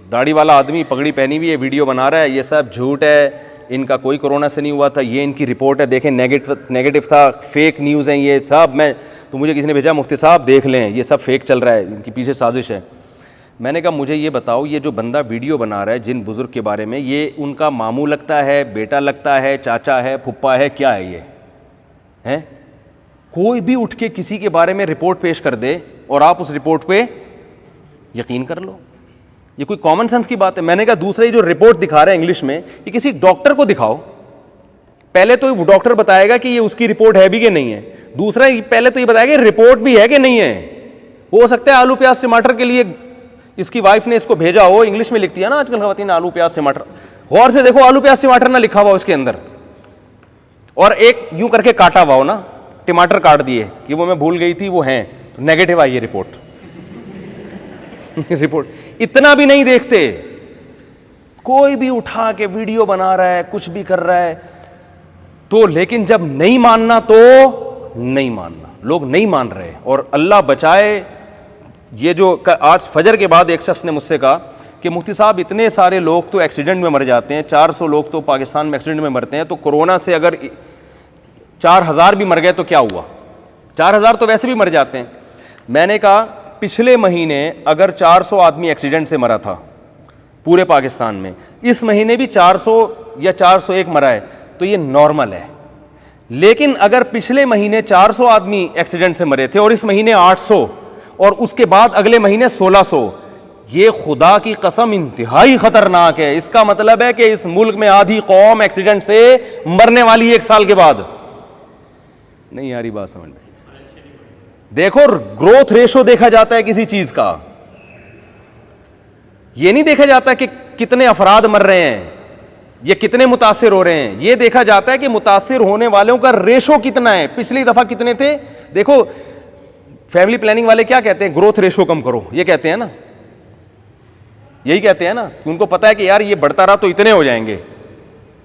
दाढ़ी वाला आदमी पगड़ी पहनी हुई है, वीडियो बना रहा है, ये सब झूठ है, इनका कोई कोरोना से नहीं हुआ था, ये इनकी रिपोर्ट है, देखें नेगेटिव था, फेक न्यूज़ हैं ये सब। तो मुझे किसी ने भेजा, मुफ्ती साहब देख लें, ये सब फेक चल रहा है, इनकी पीछे साजिश है। मैंने कहा मुझे ये बताओ, ये जो बंदा वीडियो बना रहा है जिन बुज़ुर्ग के बारे में, ये उनका मामू लगता है, बेटा लगता है, चाचा है, फुप्पा है, क्या है ये? हैं? कोई भी उठ के किसी के बारे में रिपोर्ट पेश कर दे और आप उस रिपोर्ट पे यकीन कर लो, ये कोई कॉमन सेंस की बात है? मैंने कहा दूसरा, ये जो रिपोर्ट दिखा रहे हैं इंग्लिश में, ये किसी डॉक्टर को दिखाओ, पहले तो डॉक्टर बताएगा कि ये उसकी रिपोर्ट है भी कि नहीं है। दूसरा, पहले तो ये बताएगा रिपोर्ट भी है कि नहीं है। हो सकता है आलू प्याज टमाटर के लिए इसकी वाइफ ने इसको भेजा हो, इंग्लिश में लिखती है ना आजकल खवातीन आलू प्याज टमाटर, गौर से देखो आलू प्याज टमाटर ना लिखा हुआ उसके अंदर, और एक यूं करके काटा हुआ हो ना, टमाटर काट दिए कि वो मैं भूल गई थी वो हैं, तो नेगेटिव आई ये रिपोर्ट। रिपोर्ट इतना भी नहीं देखते, कोई भी उठा के वीडियो बना रहा है, कुछ भी कर रहा है। तो लेकिन जब नहीं मानना तो नहीं मानना, लोग नहीं मान रहे। और अल्लाह बचाए, ये जो आज फजर के बाद एक शख्स ने मुझसे कहा कि मुफ्ती साहब इतने सारे लोग तो एक्सीडेंट में मर जाते हैं, 400 लोग तो पाकिस्तान में एक्सीडेंट में मरते हैं, तो कोरोना से अगर 4000 भी मर गए तो क्या हुआ? 4000 तो वैसे भी मर जाते हैं। मैंने कहा पिछले महीने अगर 400 आदमी एक्सीडेंट से मरा था पूरे पाकिस्तान में, इस महीने भी 400 या 401 मरा है, तो ये नॉर्मल है। लेकिन अगर पिछले महीने 400 आदमी एक्सीडेंट से मरे थे और इस महीने 800 और उसके बाद अगले महीने 1600, ये खुदा की कसम इंतहाई खतरनाक है। इसका मतलब है कि इस मुल्क में आधी कौम एक्सीडेंट से मरने वाली 1 साल के बाद। नहीं यार, बात समझ में देखो, ग्रोथ रेशो देखा जाता है किसी चीज का, यह नहीं देखा जाता कि कितने अफराद मर रहे हैं, ये कितने मुतासिर हो रहे हैं। यह देखा जाता है कि मुतासिर होने वालों का रेशो कितना है, पिछली दफा कितने थे। देखो फैमिली प्लानिंग वाले क्या कहते हैं, ग्रोथ रेशो कम करो, ये कहते हैं ना, यही कहते हैं ना, उनको पता है कि यार ये बढ़ता रहा तो इतने हो जाएंगे।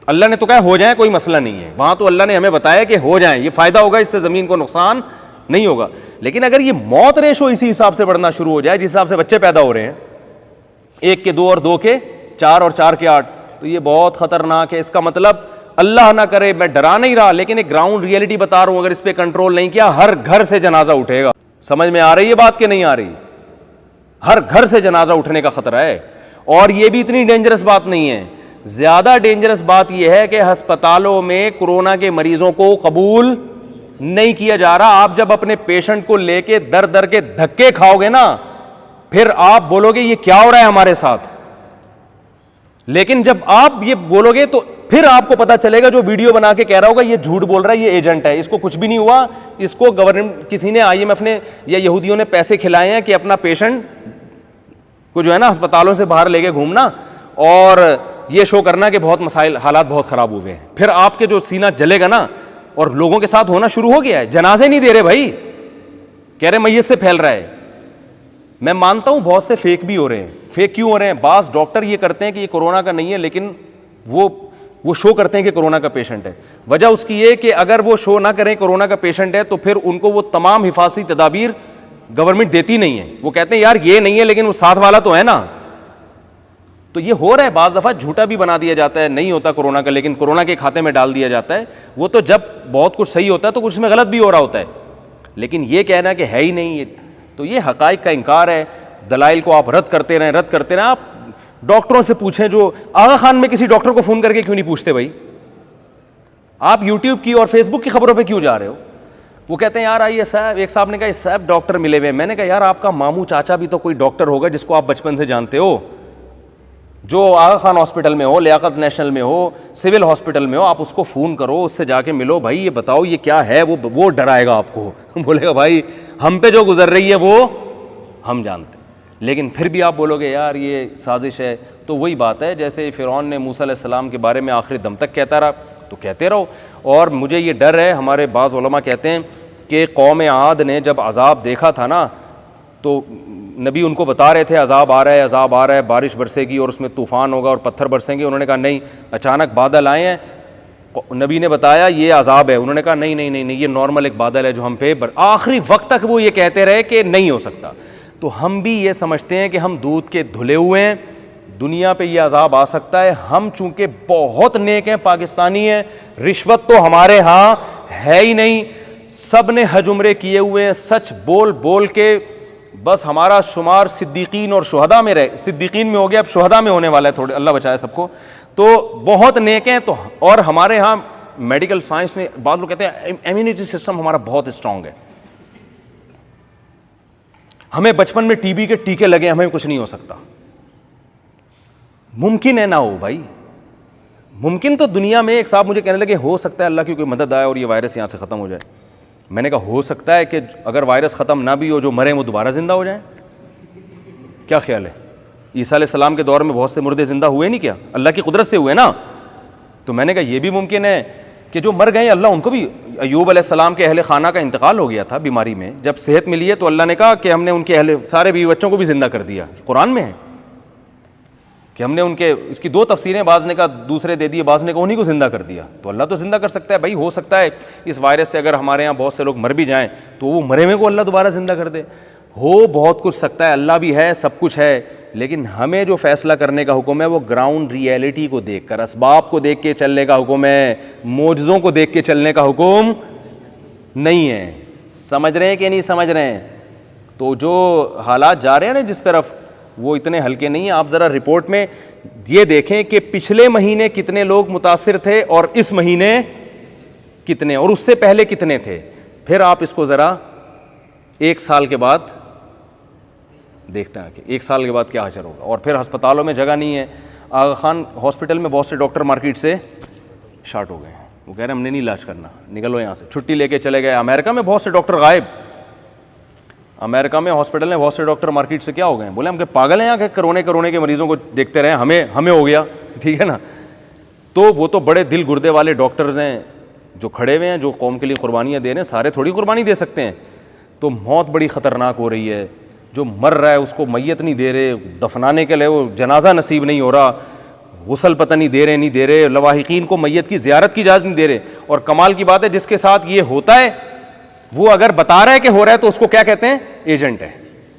अल्लाह ने तो कहा हो जाए, कोई मसला नहीं है। वहां तो अल्लाह ने हमें बताया कि हो जाए, ये फायदा होगा, इससे जमीन को नुकसान नहीं होगा। लेकिन अगर ये मौत रेशो इसी हिसाब से बढ़ना शुरू हो जाए जिस हिसाब से बच्चे पैदा हो रहे हैं, 1 के 2 और 2 के 4 और 4 के 8, तो ये बहुत खतरनाक है। इसका मतलब अल्लाह ना करे, मैं डरा नहीं रहा, लेकिन एक ग्राउंड रियलिटी बता रहा हूं, अगर इस पर कंट्रोल नहीं किया हर घर से जनाजा उठेगा। समझ में आ रही है बात कि नहीं आ रही? हर घर से जनाजा उठने का खतरा है। और ये भी इतनी डेंजरस बात नहीं है। ज़्यादा डेंजरस बात यह है कि अस्पतालों में कोरोना के मरीजों को कबूल नहीं किया जा रहा। आप जब अपने पेशेंट को लेके दर दर के धक्के खाओगे ना, फिर आप बोलोगे ये क्या हो रहा है हमारे साथ। लेकिन जब आप ये बोलोगे तो फिर आपको पता चलेगा जो वीडियो बना के कह रहा होगा ये झूठ बोल रहा है, ये एजेंट है, इसको कुछ भी नहीं हुआ, इसको गवर्नमेंट किसी ने, IMF ने या यहूदियों ने पैसे खिलाए हैं कि अपना पेशेंट को जो है ना अस्पतालों से बाहर लेके घूमना और ये शो करना कि बहुत मसाइल, हालात बहुत खराब हुए हैं। फिर आपके जो सीना जलेगा ना, और लोगों के साथ होना शुरू हो गया है। जनाजे नहीं दे रहे भाई, कह रहे मैयत से फैल रहा है। मैं मानता हूं बहुत से फेक भी हो रहे हैं। फेक क्यों हो रहे हैं? बास डॉक्टर ये करते हैं कि ये कोरोना का नहीं है, लेकिन वो शो करते हैं कि कोरोना का पेशेंट है। वजह उसकी ये कि अगर वो शो ना करें कोरोना का पेशेंट है तो फिर उनको वो तमाम हिफाजती तदाबीर गवर्नमेंट देती नहीं है। वो कहते हैं यार ये नहीं है लेकिन वो साथ वाला तो है ना। तो ये हो रहा है, बाज़ दफ़ा झूठा भी बना दिया जाता है, नहीं होता कोरोना का, लेकिन कोरोना के खाते में डाल दिया जाता है। वो तो जब बहुत कुछ सही होता है तो कुछ में गलत भी हो रहा होता है, लेकिन ये कहना कि है ही नहीं, तो ये हक़ाइक़ का इनकार है। दलाइल को आप रद्द करते रहें। आप डॉक्टरों से पूछें, जो आगा खान में किसी डॉक्टर को फ़ोन करके क्यों नहीं पूछते भाई, आप यूट्यूब की और फेसबुक की खबरों पे क्यों जा रहे हो? वो कहते हैं यार आइए साहब, एक साहब ने कहा साहब डॉक्टर मिले हुए। मैंने कहा यार आपका मामू चाचा भी तो कोई डॉक्टर होगा जिसको आप बचपन से जानते हो, जो आगा खान हॉस्पिटल में हो, लियाकत नेशनल में हो, सिविल हॉस्पिटल में हो, आप उसको फ़ोन करो, उससे जाके मिलो, भाई ये बताओ ये क्या है। वो डराएगा आपको बोलेगा भाई हम पे जो गुजर रही है वो हम जानते। लेकिन फिर भी आप बोलोगे यार ये साजिश है। तो वही बात है, जैसे फ़िरौन ने मूसा अलैहिस्सलाम के बारे में आखिरी दम तक कहता रहा, तो कहते रहो। और मुझे ये डर है, हमारे बाज़ उलमा कहते हैं कि कौम आद ने जब अज़ाब देखा था ना, तो नबी उनको बता रहे थे अज़ाब आ रहा है, अज़ाब आ रहा है, बारिश बरसेगी और उसमें तूफ़ान होगा और पत्थर बरसेंगे। उन्होंने कहा नहीं, अचानक बादल आए हैं, नबी ने बताया ये अज़ाब है। उन्होंने कहा नहीं नहीं नहीं नहीं, ये नॉर्मल एक बादल है जो हम पे आखिरी वक्त तक वो ये कहते रहे कि नहीं हो सकता। तो हम भी ये समझते हैं कि हम दूध के धुले हुए हैं, दुनिया पे ये अज़ाब आ सकता है। हम चूँकि बहुत नेक हैं, पाकिस्तानी हैं, रिश्वत तो हमारे यहाँ है ही नहीं, सब ने हज उम्रे किए हुए हैं, सच बोल बोल के बस हमारा शुमार सिद्दीकीन और शुहदा में रहे, सिद्दीकीन में हो गया, अब शुहदा में होने वाला है थोड़े, अल्लाह बचाए सबको। तो बहुत नेक हैं। तो और हमारे यहाँ मेडिकल साइंस ने, बाद लोग कहते हैं इम्यूनिटी सिस्टम हमारा बहुत स्ट्रांग है, हमें बचपन में टीबी के टीके लगे, हमें कुछ नहीं हो सकता। मुमकिन है ना हो भाई, मुमकिन तो दुनिया में, एक साहब मुझे कहने लगे हो सकता है अल्लाह की कोई मदद आए और ये वायरस यहाँ से ख़त्म हो जाए। मैंने कहा हो सकता है कि अगर वायरस ख़त्म ना भी हो, जो मरे वो दोबारा ज़िंदा हो जाए। क्या ख्याल है? ईसा अलैहिस्सलाम के दौर में बहुत से मुर्दे ज़िंदा हुए नहीं क्या? अल्लाह की कुदरत से हुए ना। तो मैंने कहा ये भी मुमकिन है कि जो मर गए अल्लाह उनको भी, अय्यूब अलैहिस्सलाम के अहले खाना का इंतकाल हो गया था बीमारी में, जब सेहत मिली है तो अल्लाह ने कहा कि हमने उनके अहले सारे बीवी बच्चों को भी ज़िंदा कर दिया। कुरान में है कि हमने उनके, इसकी दो तफसीरें, बाज़ ने कहा दूसरे दे दिए, बाज़ ने कहा उन्हीं को ज़िंदा कर दिया। तो अल्लाह तो ज़िंदा कर सकता है भाई। हो सकता है इस वायरस से अगर हमारे यहाँ बहुत से लोग मर भी जाएँ तो वो मरे हुए को अल्लाह दोबारा ज़िंदा कर दे। हो बहुत कुछ सकता है, अल्लाह भी है, सब कुछ है, लेकिन हमें जो फ़ैसला करने का हुक्म है वो ग्राउंड रियलिटी को देख कर, असबाब को देख के चलने का हुक्म है, मौजज़ों को देख के चलने का हुक्म नहीं है। समझ रहे हैं कि नहीं समझ रहे हैं? तो जो हालात जा रहे हैं ना जिस तरफ, वो इतने हल्के नहीं हैं। आप ज़रा रिपोर्ट में ये देखें कि पिछले महीने कितने लोग मुतासिर थे और इस महीने कितने, और उससे पहले कितने थे। फिर आप इसको ज़रा एक साल के बाद देखते हैं कि एक साल के बाद क्या असर होगा। और फिर अस्पतालों में जगह नहीं है। आगा खान हॉस्पिटल में बहुत से डॉक्टर मार्केट से शार्ट हो गए हैं, वो कह रहे हैं हमने नहीं इलाज करना, निकलो यहाँ से, छुट्टी लेके चले गए। अमेरिका में बहुत से डॉक्टर गायब, अमेरिका में हॉस्पिटल में बहुत से डॉक्टर मार्केट से क्या हो गए, बोले हम क्या पागल हैं यहाँ के करोड़ों के मरीजों को देखते रहे, हमें हो गया, ठीक है ना। तो वो तो बड़े दिल गुर्दे वाले डॉक्टर्स हैं जो खड़े हुए हैं, जो कौम के लिए कुर्बानियाँ दे रहे हैं। सारे थोड़ी कुर्बानी दे सकते हैं। तो मौत बड़ी ख़तरनाक हो रही है। जो मर रहा है उसको मैयत नहीं दे रहे, दफनाने के लिए वो जनाजा नसीब नहीं हो रहा, गुसल पता नहीं दे रहे, लवाहिकीन को मैयत की ज़ियारत की इजाज़त नहीं दे रहे। और कमाल की बात है जिसके साथ ये होता है वो अगर बता रहा है कि हो रहा है तो उसको क्या कहते हैं, एजेंट है,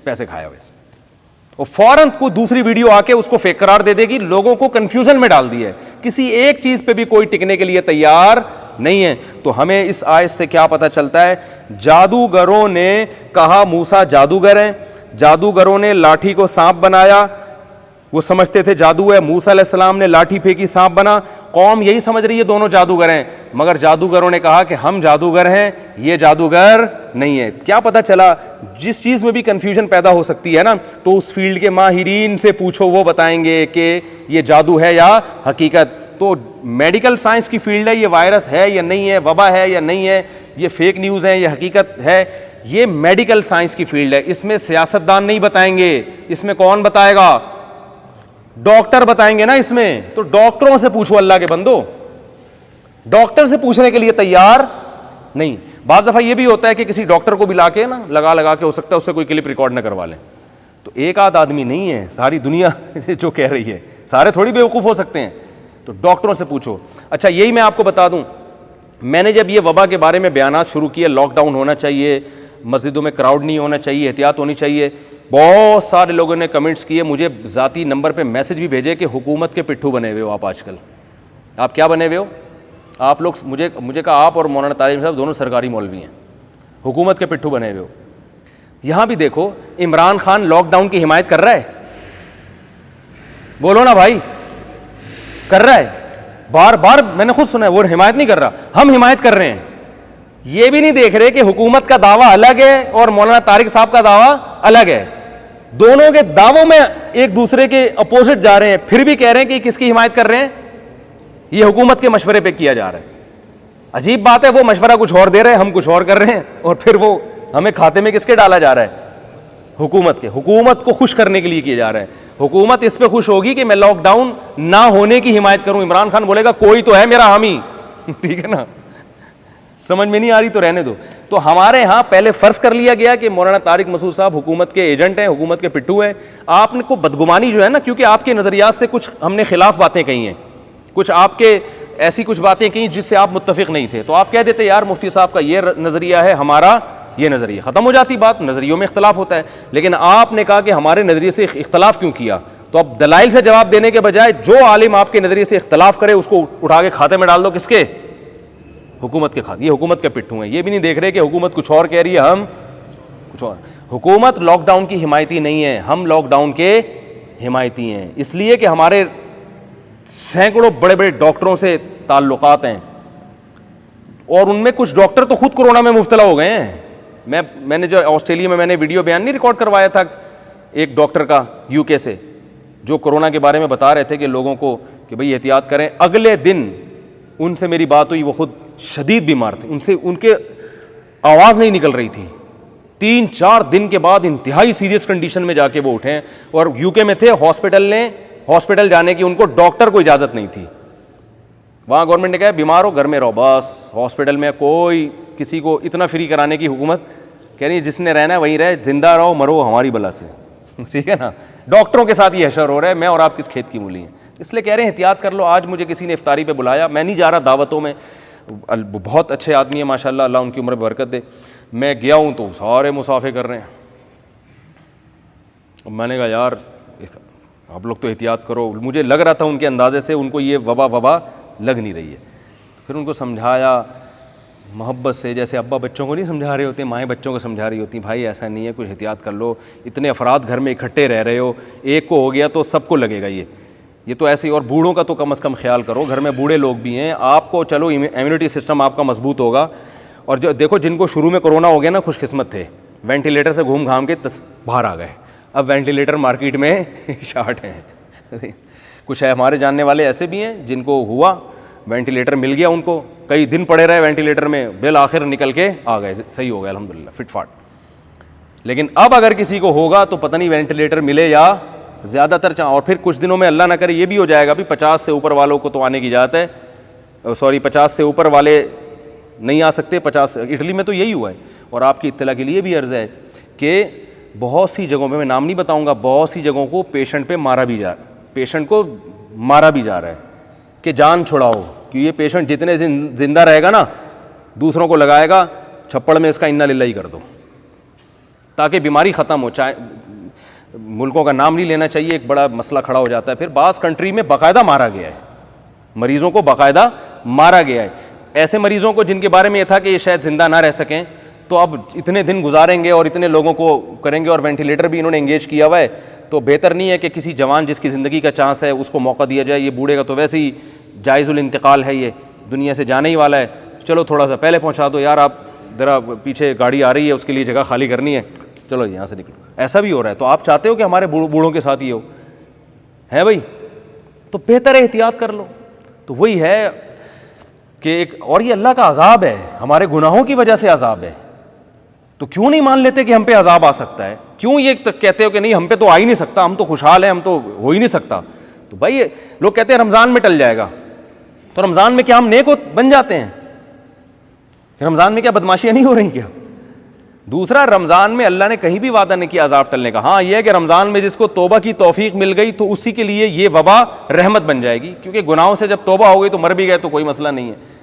पैसे खाया वैसे। और फौरन कोई दूसरी वीडियो आके उसको फेक करार दे देगी। लोगों को कंफ्यूजन में डाल दिया है, किसी एक चीज़ पे भी कोई टिकने के लिए तैयार नहीं है। तो हमें इस आयत से क्या पता चलता है? जादूगरों ने कहा मूसा जादूगर हैं, जादूगरों ने लाठी को सांप बनाया, वो समझते थे जादू है, मूसा अलैहिस्सलाम ने लाठी फेंकी सांप बना, कौम यही समझ रही है दोनों जादूगर हैं, मगर जादूगरों ने कहा कि हम जादूगर हैं, ये जादूगर नहीं है। क्या पता चला, जिस चीज़ में भी कन्फ्यूजन पैदा हो सकती है ना, तो उस फील्ड के माहिरीन से पूछो, वो बताएंगे कि ये जादू है या हकीकत। तो मेडिकल साइंस की फील्ड है, ये वायरस है या नहीं है, वबा है या नहीं है, ये फेक न्यूज़ है या हकीकत है, ये मेडिकल साइंस की फील्ड है। इसमें सियासतदान नहीं बताएंगे, इसमें कौन बताएगा? डॉक्टर बताएंगे ना इसमें। तो डॉक्टरों से पूछो, अल्लाह के बंदो, डॉक्टर से पूछने के लिए तैयार नहीं। बाज़ दफ़ा ये भी होता है कि किसी डॉक्टर को भी लाके ना लगा के, हो सकता है उससे कोई क्लिप रिकॉर्ड ना करवा लें। तो एक आध आदमी नहीं है, सारी दुनिया जो कह रही है, सारे थोड़ी बेवकूफ़ हो सकते हैं। तो डॉक्टरों से पूछो। अच्छा, यही मैं आपको बता दूं, मैंने जब ये वबा के बारे में बयानात शुरू किए, लॉकडाउन होना चाहिए, मस्जिदों में क्राउड नहीं होना चाहिए, एहतियात होनी चाहिए, बहुत सारे लोगों ने कमेंट्स किए, मुझे ज़ाती नंबर पे मैसेज भी भेजे कि हुकूमत के पिट्ठू बने हुए हो आप आजकल। आप क्या बने हुए हो? आप लोग मुझे कहा, आप और मौलाना तारिक साहब दोनों सरकारी मौलवी हैं, हुकूमत के पिट्ठू बने हुए हो। यहाँ भी देखो, इमरान खान लॉकडाउन की हिमायत कर रहा है, बोलो ना भाई, कर रहा है? बार बार मैंने खुद सुना है, वो हिमायत नहीं कर रहा, हम हिमायत कर रहे हैं। ये भी नहीं देख रहे कि हुकूमत का दावा अलग है और मौलाना तारिक साहब का दावा अलग है, दोनों के दावों में एक दूसरे के अपोजिट जा रहे हैं, फिर भी कह रहे हैं कि किसकी हिमायत कर रहे हैं? ये हुकूमत के मशवरे पे किया जा रहा है। अजीब बात है, वो मशवरा कुछ और दे रहे हैं, हम कुछ और कर रहे हैं, और फिर वो हमें खाते में किसके डाला जा रहा है? हुकूमत के। हुकूमत को खुश करने के लिए किया जा रहा है। हुकूमत इस पे खुश होगी कि मैं लॉकडाउन ना होने की हिमायत करूं, इमरान खान बोलेगा कोई तो है मेरा हामी ठीक है ना? समझ में नहीं आ रही तो रहने दो। तो हमारे यहाँ पहले फर्ज कर लिया गया कि मौलाना तारिक मसूद साहब हुकूमत के एजेंट हैं, हुकूमत के पिट्ठू हैं। आपने को बदगुमानी जो है ना, क्योंकि आपके नज़रियात से कुछ हमने खिलाफ बातें कही हैं, कुछ आपके ऐसी कुछ बातें कही जिससे आप मुत्तफिक नहीं थे, तो आप कह देते यार मुफ्ती साहब का ये नज़रिया है, हमारा ये नज़रिया, ख़त्म हो जाती बात। नज़रियों में इख्तलाफ होता है, लेकिन आपने कहा कि हमारे नज़रिए से इख्तलाफ क्यों किया? तो अब दलाइल से जवाब देने के बजाय जो आलिम आपके नज़रिए से इख्तलाफ करे उसको उठा के खाते में डाल दो। किसके? हुकूमत के खाते। ये हुकूमत के पिट्ठू हैं, ये भी नहीं देख रहे कि हुकूमत कुछ और कह रही है, हम कुछ और। हुकूमत लॉकडाउन की हिमायती नहीं है, हम लॉकडाउन के हिमायती हैं, इसलिए कि हमारे सैकड़ों बड़े बड़े डॉक्टरों से ताल्लुकात हैं, और उनमें कुछ डॉक्टर तो खुद कोरोना में मुब्तला हो गए हैं। मैंने जो ऑस्ट्रेलिया में मैंने वीडियो बयान नहीं रिकॉर्ड करवाया था एक डॉक्टर का यूके से, जो कोरोना के बारे में बता रहे थे कि लोगों को कि भाई एहतियात करें। अगले दिन उनसे मेरी बात हुई, वो खुद शदीद बीमार थे, उनसे उनके आवाज़ नहीं निकल रही थी। 3-4 दिन के बाद इंतहाई सीरियस कंडीशन में जाके वो उठे, और यूके में थे, हॉस्पिटल जाने की उनको डॉक्टर को इजाज़त नहीं थी। वहाँ गवर्नमेंट ने कहा बीमार हो घर में रहो, बस हॉस्पिटल में कोई किसी को इतना फ्री कराने की हुकूमत कह रही है, जिसने रहना है वहीं रहे, जिंदा रहो मरो हमारी बला से ठीक है ना? डॉक्टरों के साथ ये हशर हो रहा है, मैं और आप किस खेत की मूली हैं। इसलिए कह रहे हैं एहतियात कर लो। आज मुझे किसी ने इफ्तारी पे बुलाया, मैं नहीं जा रहा दावतों में, बहुत अच्छे आदमी है माशाल्लाह, अल्लाह उनकी उम्र में बरकत दे। मैं गया हूँ तो सारे मुसाफे कर रहे हैं। मैंने कहा यार आप लोग तो एहतियात करो। मुझे लग रहा था उनके अंदाजे से उनको ये वबा लग नहीं रही है। फिर उनको समझाया मोहब्बत से, जैसे अब्बा बच्चों को नहीं समझा रहे होते, माएँ बच्चों को समझा रही होती, भाई ऐसा नहीं है, कुछ एहतियात कर लो, इतने अफराद घर में इकट्ठे रह रहे हो, एक को हो गया तो सबको लगेगा ये तो ऐसे ही। और बूढ़ों का तो कम से कम ख्याल करो, घर में बूढ़े लोग भी हैं, आपको चलो इम्यूनिटी सिस्टम आपका मजबूत होगा। और जो देखो जिनको शुरू में कोरोना हो गया ना, खुशकिस्मत थे, वेंटिलेटर से घूम घाम के बाहर आ गए, अब वेंटिलेटर मार्केट में शार्ट हैं कुछ है हमारे जानने वाले ऐसे भी हैं जिनको हुआ, वेंटिलेटर मिल गया उनको, कई दिन पड़े रहे वेंटिलेटर में, बिल आखिर निकल के आ गए, सही हो गया अल्हम्दुलिल्लाह फिटफाट। लेकिन अब अगर किसी को होगा तो पता नहीं वेंटिलेटर मिले या ज़्यादातर और फिर कुछ दिनों में अल्लाह ना करे ये भी हो जाएगा भी 50 से ऊपर वालों को तो आने की इजाज़त है, सॉरी 50 से ऊपर वाले नहीं आ सकते। 50 इटली में तो यही हुआ है। और आपकी इत्तला के लिए भी अर्ज़ है कि बहुत सी जगहों पे, मैं नाम नहीं बताऊंगा, बहुत सी जगहों को पेशेंट को मारा भी जा रहा है कि जान छुड़ाओ, कि ये पेशेंट जितने जिंदा रहेगा ना दूसरों को लगाएगा, छप्पड़ में इसका इन्ना लिल्लाही कर दो ताकि बीमारी ख़त्म हो। चाहे मुल्कों का नाम नहीं लेना चाहिए, एक बड़ा मसला खड़ा हो जाता है। फिर बाज़ कंट्री में बाकायदा मारा गया है, मरीज़ों को बाकायदा मारा गया है, ऐसे मरीज़ों को जिनके बारे में यह था कि ये शायद ज़िंदा ना रह सकें, तो अब इतने दिन गुजारेंगे और इतने लोगों को करेंगे, और वेंटिलेटर भी इन्होंने एंगेज किया हुआ है तो बेहतर नहीं है कि किसी जवान जिसकी ज़िंदगी का चांस है उसको मौका दिया जाए? ये बूढ़े का तो वैसे ही जायज़ुल इंतकाल है, ये दुनिया से जाने ही वाला है, चलो थोड़ा सा पहले पहुंचा दो यार, आप ज़रा पीछे गाड़ी आ रही है उसके लिए जगह खाली करनी है, चलो यहाँ से निकलो। ऐसा भी हो रहा है। तो आप चाहते हो कि हमारे बूढ़ों के साथ ये हो? है भाई, तो बेहतर है एहतियात कर लो। तो वही है कि एक, और ये अल्लाह का अजाब है, हमारे गुनाहों की वजह से अजाब है। तो क्यों नहीं मान लेते कि हम पे अजाब आ सकता है? क्यों ये कहते हो कि नहीं हम पे तो आ ही नहीं सकता, हम तो खुशहाल हैं, हम तो हो ही नहीं सकता? तो भाई लोग कहते हैं रमज़ान में टल जाएगा, तो रमज़ान में क्या हम नेक बन जाते हैं? रमज़ान में क्या बदमाशियाँ नहीं हो रही क्या? दूसरा, रमज़ान में अल्लाह ने कहीं भी वादा नहीं किया अजाब टलने का। हाँ, यह है कि रमज़ान में जिसको तौबा की तौफीक मिल गई तो उसी के लिए ये वबा रहमत बन जाएगी, क्योंकि गुनाहों से जब तौबा हो गई तो मर भी गए तो कोई मसला नहीं है।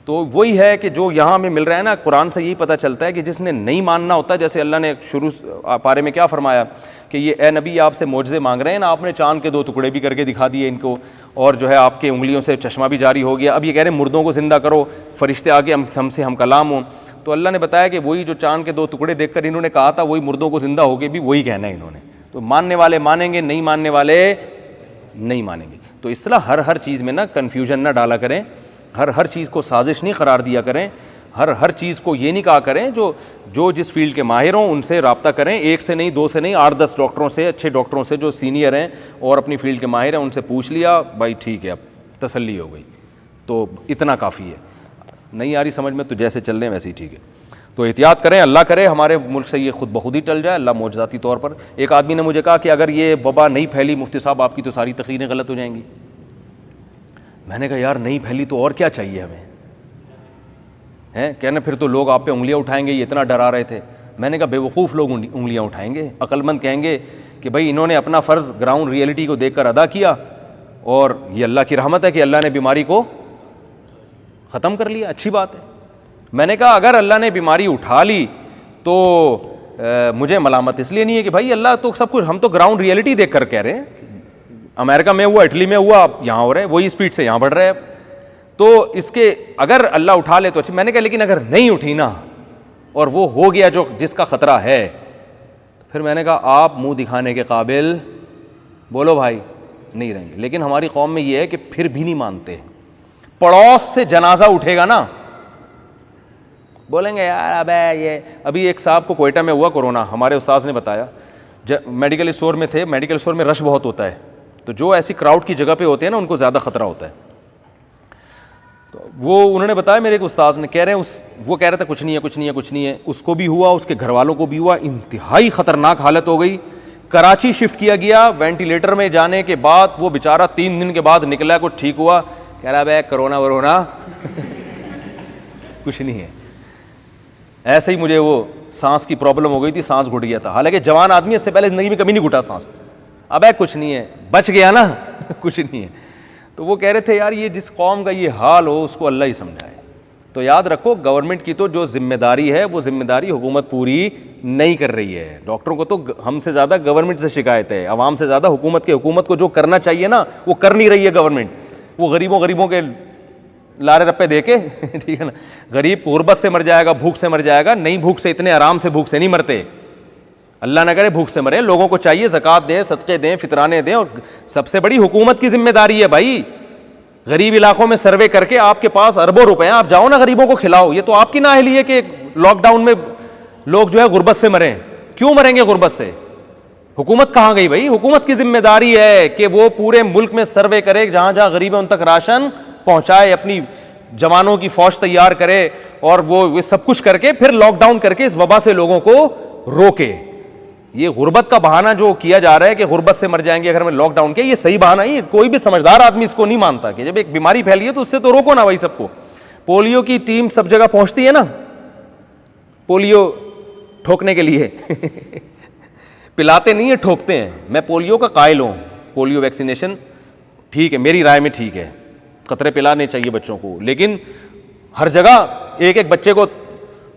तो वही है कि जो यहाँ हमें मिल रहा है ना, कुरान से यही पता चलता है कि जिसने नहीं मानना होता, जैसे अल्लाह ने शुरू पारे में क्या फरमाया कि ये ए नबी आपसे मोजज़े मांग रहे हैं ना, आपने चांद के 2 टुकड़े भी करके दिखा दिए इनको, और जो है आपके उंगलियों से चश्मा भी जारी हो गया, अब ये कह रहे हैं मुर्दों को ज़िंदा करो, फरिश्ते आके हमसे हम कलाम हों। तो अल्लाह ने बताया कि वही जो चांद के 2 टुकड़े देखकर इन्होंने कहा था, वही मुर्दों को ज़िंदा होके भी वही कहना है इन्होंने। तो मानने वाले मानेंगे, नहीं मानने वाले नहीं मानेंगे। तो इस तरह हर चीज़ में ना कन्फ्यूजन ना डाला करें, हर चीज़ को साजिश नहीं करार दिया करें, हर चीज़ को ये नहीं कहा करें। जो जिस फील्ड के माहिर हों उनसे रब्ता करें, 1 से नहीं 2 से नहीं 8-10 डॉक्टरों से, अच्छे डॉक्टरों से जो सीनियर हैं और अपनी फील्ड के माहिर हैं, उनसे पूछ लिया, भाई ठीक है अब तसल्ली हो गई, तो इतना काफ़ी है। नहीं आ रही समझ में तो जैसे चल रहे हैं वैसे ही ठीक है। तो एहतियात करें, अल्लाह करे हमारे मुल्क से ये खुद ब खुद ही टल जाए, अल्लाह मौजज़ाती तौर पर। एक आदमी ने मुझे कहा कि अगर ये वबा नहीं फैली मुफ्ती साहब आपकी तो सारी तकरीरें गलत हो जाएंगी। मैंने कहा यार नहीं फैली तो और क्या चाहिए हमें, हैं? कहना फिर तो लोग आप पे उंगलियां उठाएंगे, ये इतना डरा रहे थे। मैंने कहा बेवकूफ़ लोग उंगलियां उठाएंगे, अक्लमंद कहेंगे कि भाई इन्होंने अपना फ़र्ज़ ग्राउंड रियलिटी को देखकर अदा किया, और ये अल्लाह की रहमत है कि अल्लाह ने बीमारी को ख़त्म कर लिया, अच्छी बात है। मैंने कहा अगर अल्लाह ने बीमारी उठा ली तो मुझे मलामत इसलिए नहीं है कि भाई अल्लाह तो सब कुछ, हम तो ग्राउंड रियलिटी देख कर कह रहे हैं, अमेरिका में हुआ, इटली में हुआ, अब यहाँ हो रहा है, वही स्पीड से यहाँ बढ़ रहा है। तो इसके अगर अल्लाह उठा ले तो अच्छी। मैंने कहा लेकिन अगर नहीं उठी ना और वो हो गया जो जिसका ख़तरा है, तो फिर मैंने कहा आप मुंह दिखाने के काबिल बोलो भाई नहीं रहेंगे। लेकिन हमारी कौम में ये है कि फिर भी नहीं मानते। पड़ोस से जनाजा उठेगा ना, बोलेंगे यार अबे ये, अभी एक साहब को कोयटा में हुआ कोरोना, हमारे उस्ताद ने बताया, मेडिकल स्टोर में थे, मेडिकल स्टोर में रश बहुत होता है, तो जो ऐसी क्राउड की जगह पे होते हैं ना उनको ज़्यादा ख़तरा होता है। तो वो उन्होंने बताया, मेरे एक उस्ताद ने कह रहे हैं वो कह रहे थे कुछ नहीं है कुछ नहीं है कुछ नहीं है, उसको भी हुआ, उसके घर वालों को भी हुआ, इंतहाई ख़तरनाक हालत हो गई। कराची शिफ्ट किया गया, वेंटिलेटर में जाने के बाद वो बेचारा 3 दिन के बाद निकला, कुछ ठीक हुआ, कह रहा है कोरोना वरोना कुछ नहीं है। ऐसे ही मुझे वो सांस की प्रॉब्लम हो गई थी, सांस घुट गया था, हालांकि जवान आदमी, इससे पहले ज़िंदगी में कभी नहीं घुटा सांस। अब कुछ नहीं है, बच गया ना कुछ नहीं है। तो वो कह रहे थे यार ये जिस कौम का ये हाल हो उसको अल्लाह ही समझाए। तो याद रखो गवर्नमेंट की तो जो जिम्मेदारी है वो जिम्मेदारी हुकूमत पूरी नहीं कर रही है। डॉक्टरों को तो हमसे ज़्यादा गवर्नमेंट से शिकायत है, आवाम से ज़्यादा हुकूमत को जो करना चाहिए ना वो कर नहीं रही है गवर्नमेंट। वो गरीबों के लारे रप्पे देके ठीक है ना, गरीब गुर्बत से मर जाएगा, भूख से मर जाएगा, नहीं भूख से, इतने आराम से भूख से नहीं मरते, अल्लाह ना करे भूख से मरे। लोगों को चाहिए ज़कात दें, सदक़े दें, फितराने दें, और सबसे बड़ी हुकूमत की जिम्मेदारी है भाई गरीब इलाकों में सर्वे करके, आपके पास अरबों रुपए हैं, आप जाओ ना गरीबों को खिलाओ। ये तो आपकी नाअहली है कि लॉकडाउन में लोग जो है गुर्बत से मरें। क्यों मरेंगे गुर्बत से? हुकूमत कहाँ गई भाई? हुकूमत की जिम्मेदारी है कि वो पूरे मुल्क में सर्वे करे, जहां जहां गरीब है उन तक राशन पहुंचाए, अपनी जवानों की फौज तैयार करे, और वो सब कुछ करके फिर लॉकडाउन करके इस वबा से लोगों को रोके। ये गुर्बत का बहाना जो किया जा रहा है कि गुर्बत से मर जाएंगे अगर हमें लॉकडाउन किया, ये सही बहाना ही, कोई भी समझदार आदमी इसको नहीं मानता कि जब एक बीमारी फैली है तो उससे तो रोको ना भाई सबको। पोलियो की टीम सब जगह पहुंचती है ना पोलियो ठोकने के लिए पिलाते नहीं है, ठोकते हैं। मैं पोलियो का कायल हूं, पोलियो वैक्सीनेशन ठीक है, मेरी राय में ठीक है, कतरे पिलाने चाहिए बच्चों को, लेकिन हर जगह एक एक बच्चे को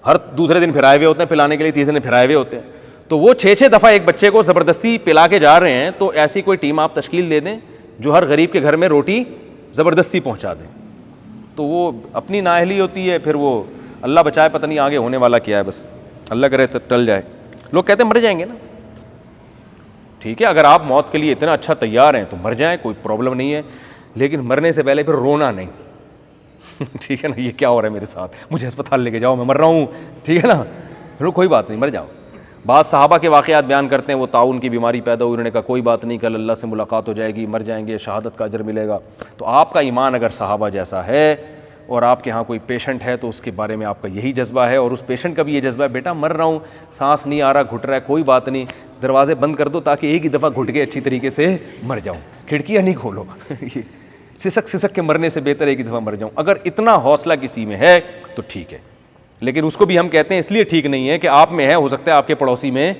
हर दूसरे दिन फिराए हुए होते हैं पिलाने के लिए, तीसरे दिन फिराए हुए होते हैं। तो वो 6-6 दफ़ा एक बच्चे को ज़बरदस्ती पिला के जा रहे हैं। तो ऐसी कोई टीम आप तश्कील दे दें जो हर गरीब के घर में रोटी ज़बरदस्ती पहुंचा दें। तो वो अपनी नाअहली होती है, फिर वो अल्लाह बचाए, पता नहीं आगे होने वाला क्या है, बस अल्लाह करे टल जाए। लोग कहते हैं मर जाएंगे ना, ठीक है, अगर आप मौत के लिए इतना अच्छा तैयार हैं तो मर जाएं, कोई प्रॉब्लम नहीं है, लेकिन मरने से पहले फिर रोना नहीं। ठीक है ना, ये क्या हो रहा है मेरे साथ, मुझे अस्पताल लेके जाओ, मैं मर रहा हूँ, ठीक है ना, फिर कोई बात नहीं, मर जाओ। बाद सहाबा के वाक़यात बयान करते हैं, वो ताउन की बीमारी पैदा हुई, उन्होंने कहा कोई बात नहीं, कल अल्लाह से मुलाकात हो जाएगी, मर जाएंगे, शहादत का अजर मिलेगा। तो आपका ईमान अगर सहाबा जैसा है और आपके यहाँ कोई पेशेंट है तो उसके बारे में आपका यही जज्बा है, और उस पेशेंट का भी ये जज्बा है, बेटा मर रहा हूँ, सांस नहीं आ रहा, घुट रहा है, कोई बात नहीं, दरवाजे बंद कर दो ताकि एक ही दफ़ा घुट के अच्छी तरीके से मर जाऊँ, खिड़कियाँ नहीं खोलो। सिसक के मरने से बेहतर एक ही दफ़ा मर जाऊँ। अगर इतना हौसला किसी में है तो ठीक है, लेकिन उसको भी हम कहते हैं इसलिए ठीक नहीं है कि आप में है, हो सकता है आपके पड़ोसी में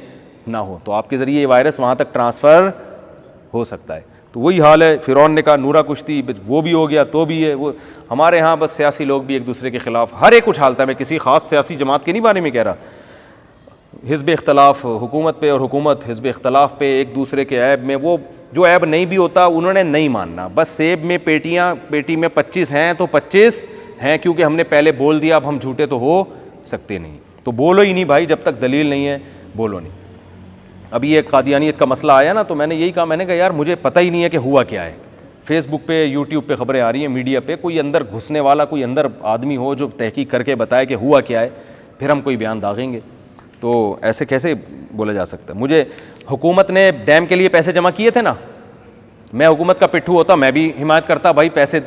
ना हो, तो आपके ज़रिए ये वायरस वहाँ तक ट्रांसफ़र हो सकता है। तो वही हाल है, फ़िरौन ने कहा नूरा कुश्ती, वो भी हो गया तो भी है। वो हमारे यहाँ बस सियासी लोग भी एक दूसरे के ख़िलाफ़ हर एक उछालता है, मैं किसी ख़ास सियासी जमात के नहीं बारे में कह रहा, हिज़्ब इख्तलाफ हुकूमत पे और हुकूमत हिज़्ब इख्तलाफ पे, एक दूसरे के ऐब में, वो जो ऐब नहीं भी होता उन्होंने नहीं मानना, बस सेब में पेटी में 25 हैं तो 25 हैं, क्योंकि हमने पहले बोल दिया, अब हम झूठे तो हो सकते नहीं, तो बोलो ही नहीं भाई, जब तक दलील नहीं है बोलो नहीं। अभी एक कादियानियत का मसला आया ना, तो मैंने यही कहा, मैंने कहा यार मुझे पता ही नहीं है कि हुआ क्या है। फेसबुक पे, यूट्यूब पे खबरें आ रही हैं, मीडिया पे, कोई अंदर घुसने वाला, कोई अंदर आदमी हो जो तहकीक करके बताए कि हुआ क्या है, फिर हम कोई बयान दागेंगे, तो ऐसे कैसे बोला जा सकता है। मुझे हुकूमत ने डैम के लिए पैसे जमा किए थे ना, मैं हुकूमत का पिट्ठू होता, मैं भी हिमायत करता भाई, पैसे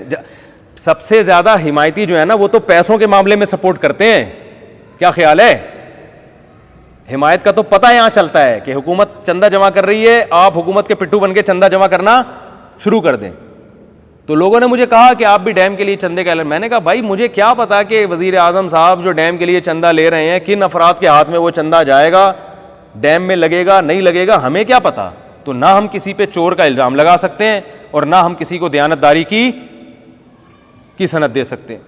सबसे ज़्यादा हिमायती जो है ना वो तो पैसों के मामले में सपोर्ट करते हैं, क्या ख्याल है? हिमायत का तो पता यहाँ चलता है कि हुकूमत चंदा जमा कर रही है, आप हुकूमत के पिट्ठू बन के चंदा जमा करना शुरू कर दें। तो लोगों ने मुझे कहा कि आप भी डैम के लिए चंदे का ऐलान, मैंने कहा भाई मुझे क्या पता कि वज़ीर आज़म साहब जो डैम के लिए चंदा ले रहे हैं, किन अफराद के हाथ में वो चंदा जाएगा, डैम में लगेगा नहीं लगेगा, हमें क्या पता। तो ना हम किसी पे चोर का इल्ज़ाम लगा सकते हैं और ना हम किसी को दयानतदारी की सनद दे सकते हैं।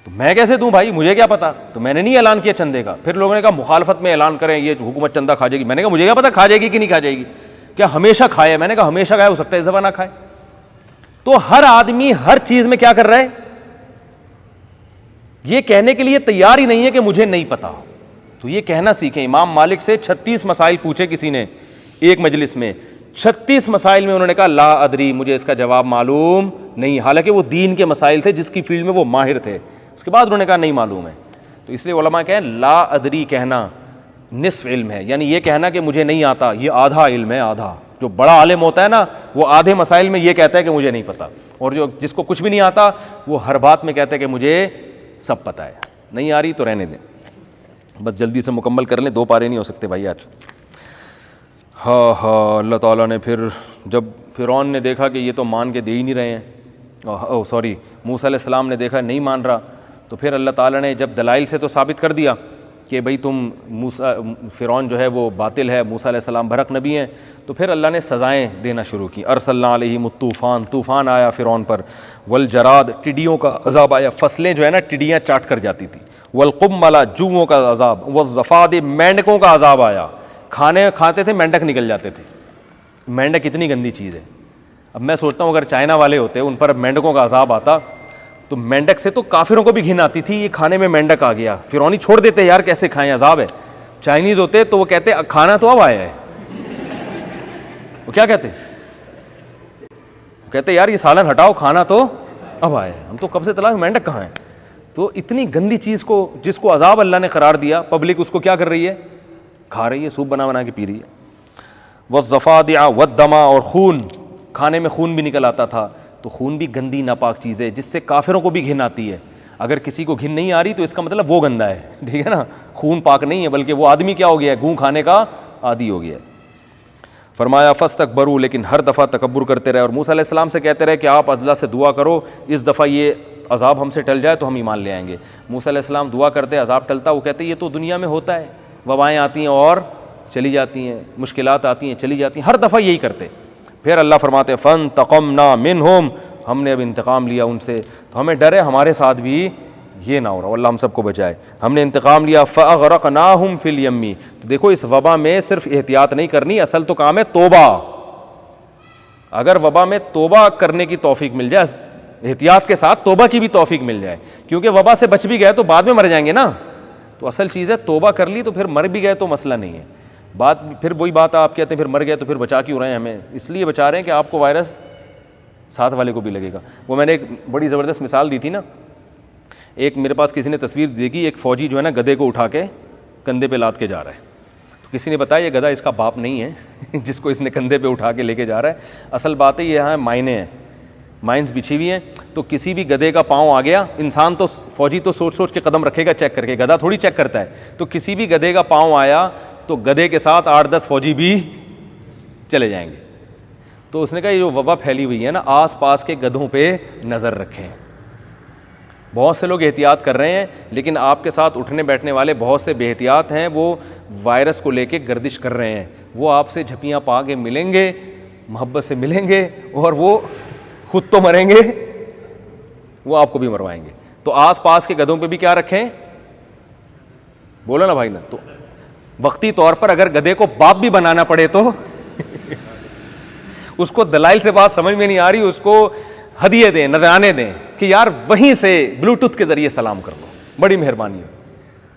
तो मैं कैसे दूं भाई, मुझे क्या पता, तो मैंने नहीं ऐलान किया चंदे का। फिर लोगों ने कहा मुखालफत में ऐलान करें, ये हुकूमत चंदा खा जाएगी, मैंने कहा मुझे क्या पता खा जाएगी कि नहीं खा जाएगी, क्या हमेशा खाए, मैंने कहा हमेशा खाए, हो सकता है इस दफ़ा ना खाए। तो हर आदमी हर चीज़ में क्या कर रहा है, ये कहने के लिए तैयार ही नहीं है कि मुझे नहीं पता। तो ये कहना सीखें। इमाम मालिक से 36 मसाइल पूछे किसी ने एक मजलिस में, 36 मसाइल में उन्होंने कहा ला अदरी, मुझे इसका जवाब मालूम नहीं, हालांकि वो दीन के मसाइल थे जिसकी फील्ड में वो माहिर थे। उसके बाद उन्होंने कहा नहीं मालूम है। तो इसलिए उलमा कहें ला अदरी कहना निस्फ इल्म है, यानी ये कहना कि मुझे नहीं आता ये आधा इल्म है। आधा जो बड़ा आलिम होता है ना वो आधे मसाइल में ये कहता है कि मुझे नहीं पता, और जो जिसको कुछ भी नहीं आता वो हर बात में कहता है कि मुझे सब पता है। नहीं आ रही तो रहने दें, बस जल्दी से मुकम्मल कर लें, 2 पारे नहीं हो सकते भाई आज। हाँ, अल्लाह ताला ने फिर जब फ़िरौन ने देखा कि ये तो मान के दे ही नहीं रहे हैं, मूसा अलैहिस्सलाम ने देखा नहीं मान रहा, तो फिर अल्लाह ताला ने जब दलाइल से तो साबित कर दिया कि भाई फ़िरौन जो है वो बातिल है, मूसा अलैहिस्सलाम बरक नबी हैं, तो फिर अल्लाह ने सज़ाएँ देना शुरू की। अरसलना अलैहिम तूफ़ान, तूफ़ान आया फ़िरौन पर, वल जराद, टिड्डियों का अज़ाब आया, फसलें जो है ना टिड्डियाँ चाट कर जाती थी, वल कुम्मला, जूओं का अज़ाब, वज़्ज़फ़ाद, मेंढकों का अज़ाब आया, खाते थे मेंढक निकल जाते थे। मेंढक इतनी गंदी चीज़ है। अब मैं सोचता हूँ अगर चाइना वाले होते उन पर मेंढकों का अज़ाब आता तो मेंढक से तो काफिरों को भी घिन आती थी, ये खाने में मेंढक आ गया, फ़िरौनी छोड़ देते यार कैसे खाएं, अज़ाब है। चाइनीज़ होते तो वो कहते खाना तो अब आया है, वो क्या कहते, कहते यार ये सालन हटाओ, खाना तो अब आया है, हम तो कब से तलाश मेंढक कहाँ है। तो इतनी गंदी चीज़ को जिसको अज़ाब अल्लाह ने करार दिया, पब्लिक उसको क्या कर रही है, खा रही है, सूप बना बना के पी रही है। वज़्ज़फ़ादिआ वद्दमा, और खून, खाने में खून भी निकल आता था, तो खून भी गंदी नापाक चीज़ है जिससे काफिरों को भी घिन आती है। अगर किसी को घिन नहीं आ रही तो इसका मतलब वो गंदा है, ठीक है ना, खून पाक नहीं है, बल्कि वो आदमी क्या हो गया है, गूं खाने का आदी हो गया है। फरमाया फस्तकबरू, लेकिन हर दफ़ा तकब्बुर करते रहे और मूसा अलैहिस्सलाम से कहते रहे कि आप अल्लाह से दुआ करो इस दफ़ा ये अज़ाब हमसे टल जाए तो हम ईमान ले आएंगे। मूसा अलैहिस्सलाम दुआ करते, अज़ाब टलता, वो कहते ये तो दुनिया में होता है, वबाएँ आती हैं और चली जाती हैं, मुश्किलात आती हैं चली जाती हैं, हर दफ़ा यही करते। फिर अल्लाह फरमाते फ़न्तक़मना मिनहुम, हमने अब इंतकाम लिया उनसे, तो हमें डर है हमारे साथ भी ये ना हो रहा, अल्लाह हम सबको बचाए, हमने इंतकाम लिया। फ़अग़रक़नाहुम फ़िल यम्मी, तो देखो इस वबा में सिर्फ एहतियात नहीं करनी, असल तो काम है तोबा। अगर वबा में तोबा करने की तौफीक मिल जाए, एहतियात के साथ तोबा की भी तौफीक मिल जाए, क्योंकि वबा से बच भी गए तो बाद में मर जाएंगे ना, तो असल चीज़ है तोबा कर ली तो फिर मर भी गए तो मसला नहीं है। फिर वही बात आप कहते हैं फिर मर गए तो फिर बचा क्यों रहे हैं हमें? इसलिए बचा रहे हैं कि आपको वायरस साथ वाले को भी लगेगा। वो मैंने एक बड़ी ज़बरदस्त मिसाल दी थी ना, एक मेरे पास किसी ने तस्वीर देखी, एक फ़ौजी जो है ना गधे को उठा के कंधे पे लाद के जा रहा है। तो किसी ने बताया ये गधा इसका बाप नहीं है जिसको इसने कंधे पे उठा के लेके जा रहा है। असल बात है ये यहाँ मायने हैं, माइंस बिछी हुई हैं। तो किसी भी गधे का पाँव आ गया, इंसान तो फ़ौजी तो सोच सोच के कदम रखेगा चेक करके, गधा थोड़ी चेक करता है। तो किसी भी गधे का पाँव आया तो गधे के साथ 8-10 फ़ौजी भी चले जाएंगे। तो उसने कहा ये जो वबा फैली हुई है ना, आस पास के गधों पे नज़र रखें। बहुत से लोग एहतियात कर रहे हैं, लेकिन आपके साथ उठने बैठने वाले बहुत से बेहतियात हैं, वो वायरस को लेके गर्दिश कर रहे हैं। वो आपसे झपियाँ पा के मिलेंगे, मोहब्बत से मिलेंगे, और वो खुद तो मरेंगे, वो आपको भी मरवाएंगे। तो आस पास के गधों पे भी क्या रखें? बोलो ना भाई ना। तो वक्ती तौर पर अगर गधे को बाप भी बनाना पड़े तो उसको दलाइल से बात समझ में नहीं आ रही, उसको हदिये दें, नज़राने दें कि यार वहीं से ब्लूटूथ के ज़रिए सलाम कर लो, बड़ी मेहरबानी हो।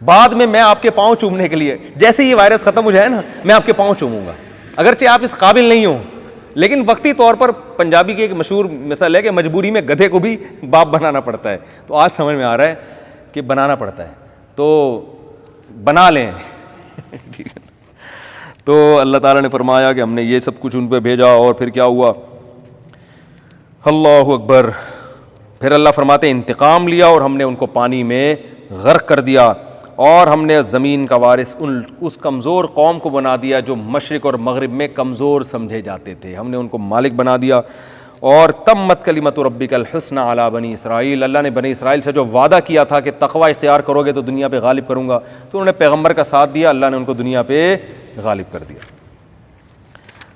बाद में मैं आपके पाँव चूमने के लिए, जैसे ये वायरस ख़त्म हो जाए ना, मैं आपके पाँव चूमूंगा, अगरचे आप इस काबिल नहीं हो। लेकिन वक्ती तौर पर पंजाबी की एक मशहूर मिसाल है कि मजबूरी में गधे को भी बाप बनाना पड़ता है। तो आज समझ में आ रहा है कि बनाना पड़ता है, तो बना लें ठीक है। तो अल्लाह ताला ने फरमाया कि हमने ये सब कुछ उन पर भेजा, और फिर क्या हुआ? अल्लाहु अकबर। फिर अल्लाह फरमाते इंतकाम लिया और हमने उनको पानी में गर्क कर दिया, और हमने ज़मीन का वारिस उस कमज़ोर कौम को बना दिया जो मशरिक़ और मग़रिब में कमज़ोर समझे जाते थे, हमने उनको मालिक बना दिया। और तम्मत कलिमतु रब्बिकल हुस्ना अला बनी इसराइल, अल्लाह ने बनी इसराइल से जो वादा किया था कि तक़वा इख्तियार करोगे तो दुनिया पे गालिब करूँगा, तो उन्होंने पैगम्बर का साथ दिया, अल्लाह ने उनको दुनिया पे गालिब कर दिया।